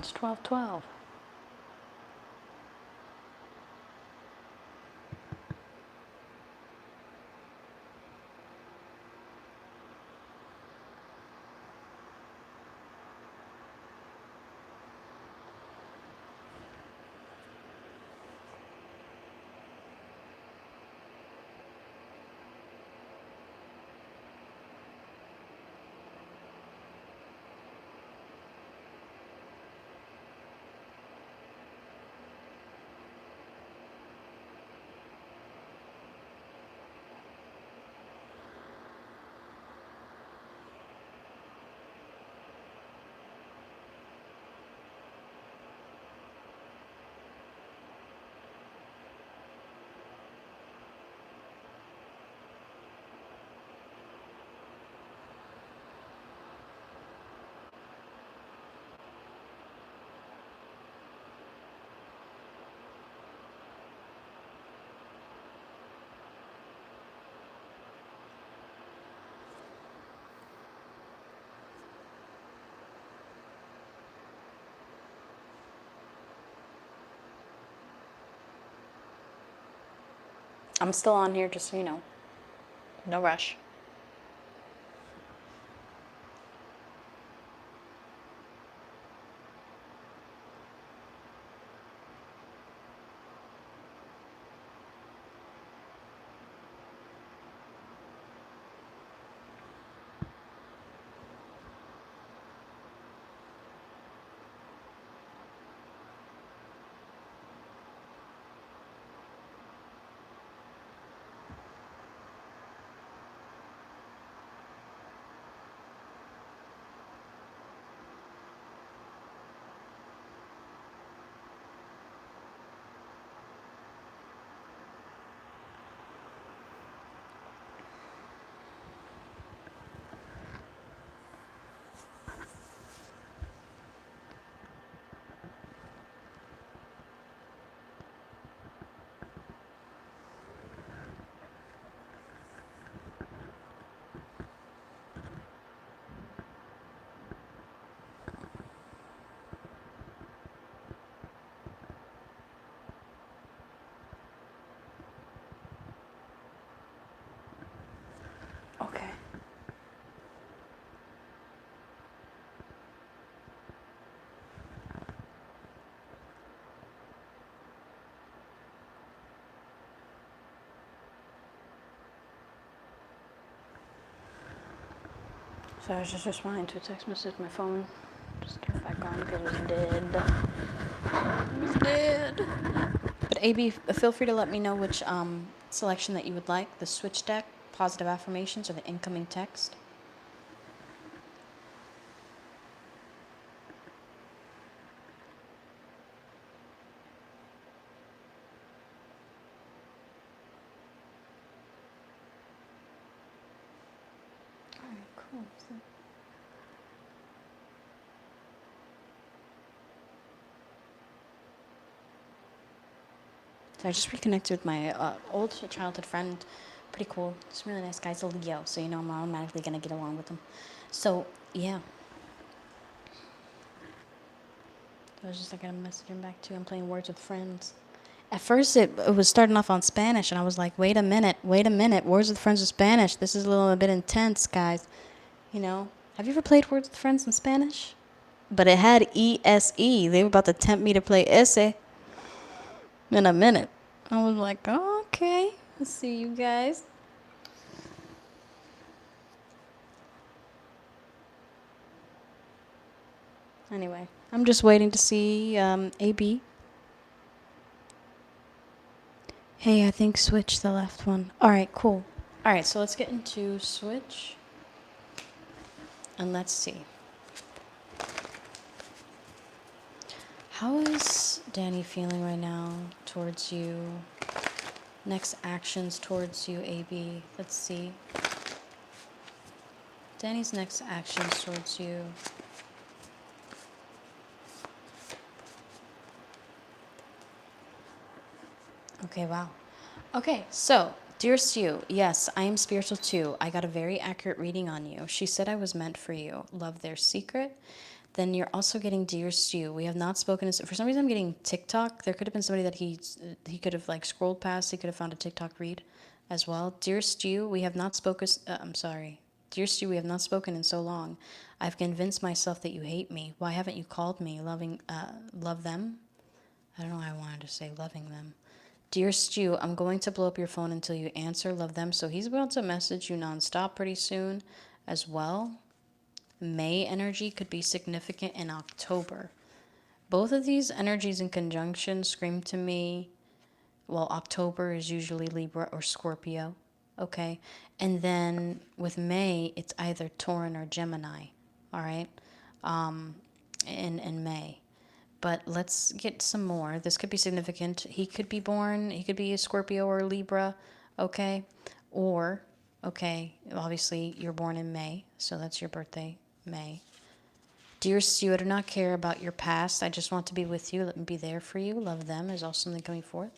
It's 12:12. I'm still on here, just so you know. No rush. Okay. So I was just responding to a text message. My phone just turned back on because it was dead. He's dead. But AB, feel free to let me know which selection that you would like, the switch deck, positive affirmations, or the incoming text. Alright, cool. So I just reconnected with my old childhood friend. Pretty cool. He's a really nice guy. He's a Leo, so you know I'm automatically gonna get along with him. So yeah. I was just like gonna message him back too. I'm playing Words with Friends. At first it was starting off on Spanish and I was like, wait a minute, Words with Friends in Spanish. This is a little bit intense, guys. You know? Have you ever played Words with Friends in Spanish? But it had ESE. They were about to tempt me to play ese in a minute. I was like, oh, okay. Let's see you guys. Anyway, I'm just waiting to see AB. Hey, I think switch the left one. Alright, cool. Alright, so let's get into switch. And let's see. How is Danny feeling right now towards you? Next actions towards you, AB. Let's see. Danny's next actions towards you. Okay, wow. Okay, so, dear Stu, yes, I am spiritual too. I got a very accurate reading on you. She said I was meant for you. Love their secret. Then you're also getting Dear Stu. We have not spoken. For some reason, I'm getting TikTok. There could have been somebody that he could have like scrolled past. He could have found a TikTok read as well. Dear Stu, we have not spoken. I'm sorry. Dear Stu, we have not spoken in so long. I've convinced myself that you hate me. Why haven't you called me? Love them? I don't know why I wanted to say loving them. Dear Stu, I'm going to blow up your phone until you answer. Love them. So he's about to message you nonstop pretty soon as well. May energy could be significant in October. Both of these energies in conjunction scream to me, well, October is usually Libra or Scorpio, okay? And then with May, it's either Tauran or Gemini, all right? In May. But let's get some more. This could be significant. He could be a Scorpio or a Libra, okay? Or, okay, obviously you're born in May, so that's your birthday, May. Dear Stu, I do not care about your past. I just want to be with you. Let me be there for you. Love them. Is also something coming forth.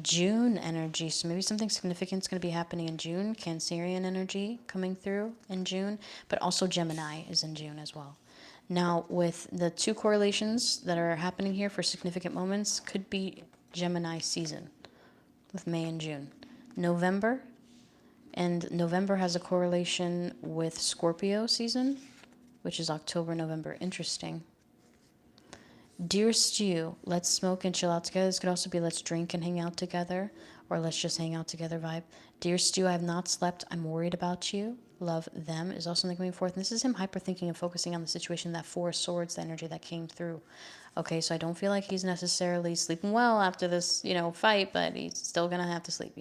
June energy. So maybe something significant is going to be happening in June. Cancerian energy coming through in June. But also Gemini is in June as well. Now, with the two correlations that are happening here for significant moments, could be Gemini season with May and June. November has a correlation with Scorpio season, which is October, November. Interesting. Dear Stu, let's smoke and chill out together. This could also be let's drink and hang out together, or let's just hang out together vibe. Dear Stu, I have not slept. I'm worried about you. Love them is also something coming forth. And this is him hyperthinking and focusing on the situation, that Four of Swords, the energy that came through. Okay, so I don't feel like he's necessarily sleeping well after this, fight, but he's still going to have to sleep,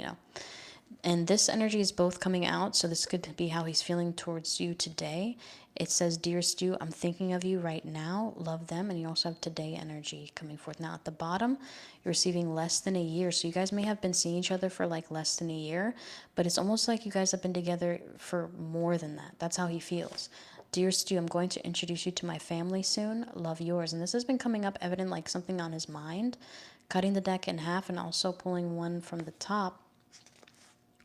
And this energy is both coming out, so this could be how he's feeling towards you today. It says, Dear Stu, I'm thinking of you right now. Love them. And you also have today energy coming forth. Now, at the bottom, you're receiving less than a year. So you guys may have been seeing each other for like less than a year, but it's almost like you guys have been together for more than that. That's how he feels. Dear Stu, I'm going to introduce you to my family soon. Love, yours. And this has been coming up evident like something on his mind. Cutting the deck in half and also pulling one from the top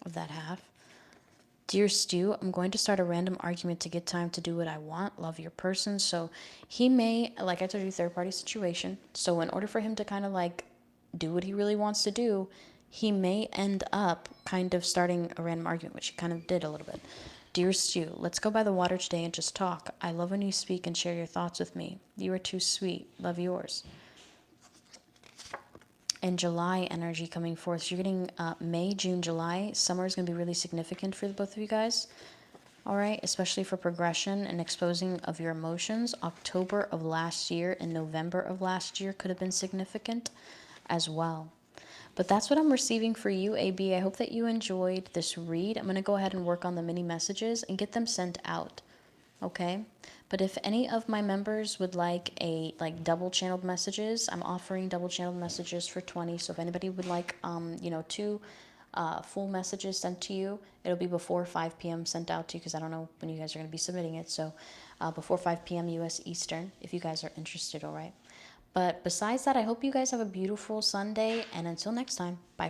of that half. Dear Stu, I'm going to start a random argument to get time to do what I want. Love your person. So he may, like I told you, third party situation. So in order for him to kind of like do what he really wants to do, he may end up kind of starting a random argument, which he kind of did a little bit. Dear Stu, let's go by the water today and just talk. I love when you speak and share your thoughts with me. You are too sweet. Love, yours. And July energy coming forth. So you're getting May, June, July. Summer is going to be really significant for the both of you guys. All right, especially for progression and exposing of your emotions. October of last year and November of last year could have been significant as well. But that's what I'm receiving for you, AB. I hope that you enjoyed this read. I'm going to go ahead and work on the mini messages and get them sent out. Okay? But if any of my members would like double channeled messages, I'm offering double channeled messages for 20. So if anybody would like two full messages sent to you, it'll be before 5 p.m. sent out to you, because I don't know when you guys are going to be submitting it. So before 5 p.m. US Eastern, if you guys are interested, all right? But besides that, I hope you guys have a beautiful Sunday, and until next time, bye for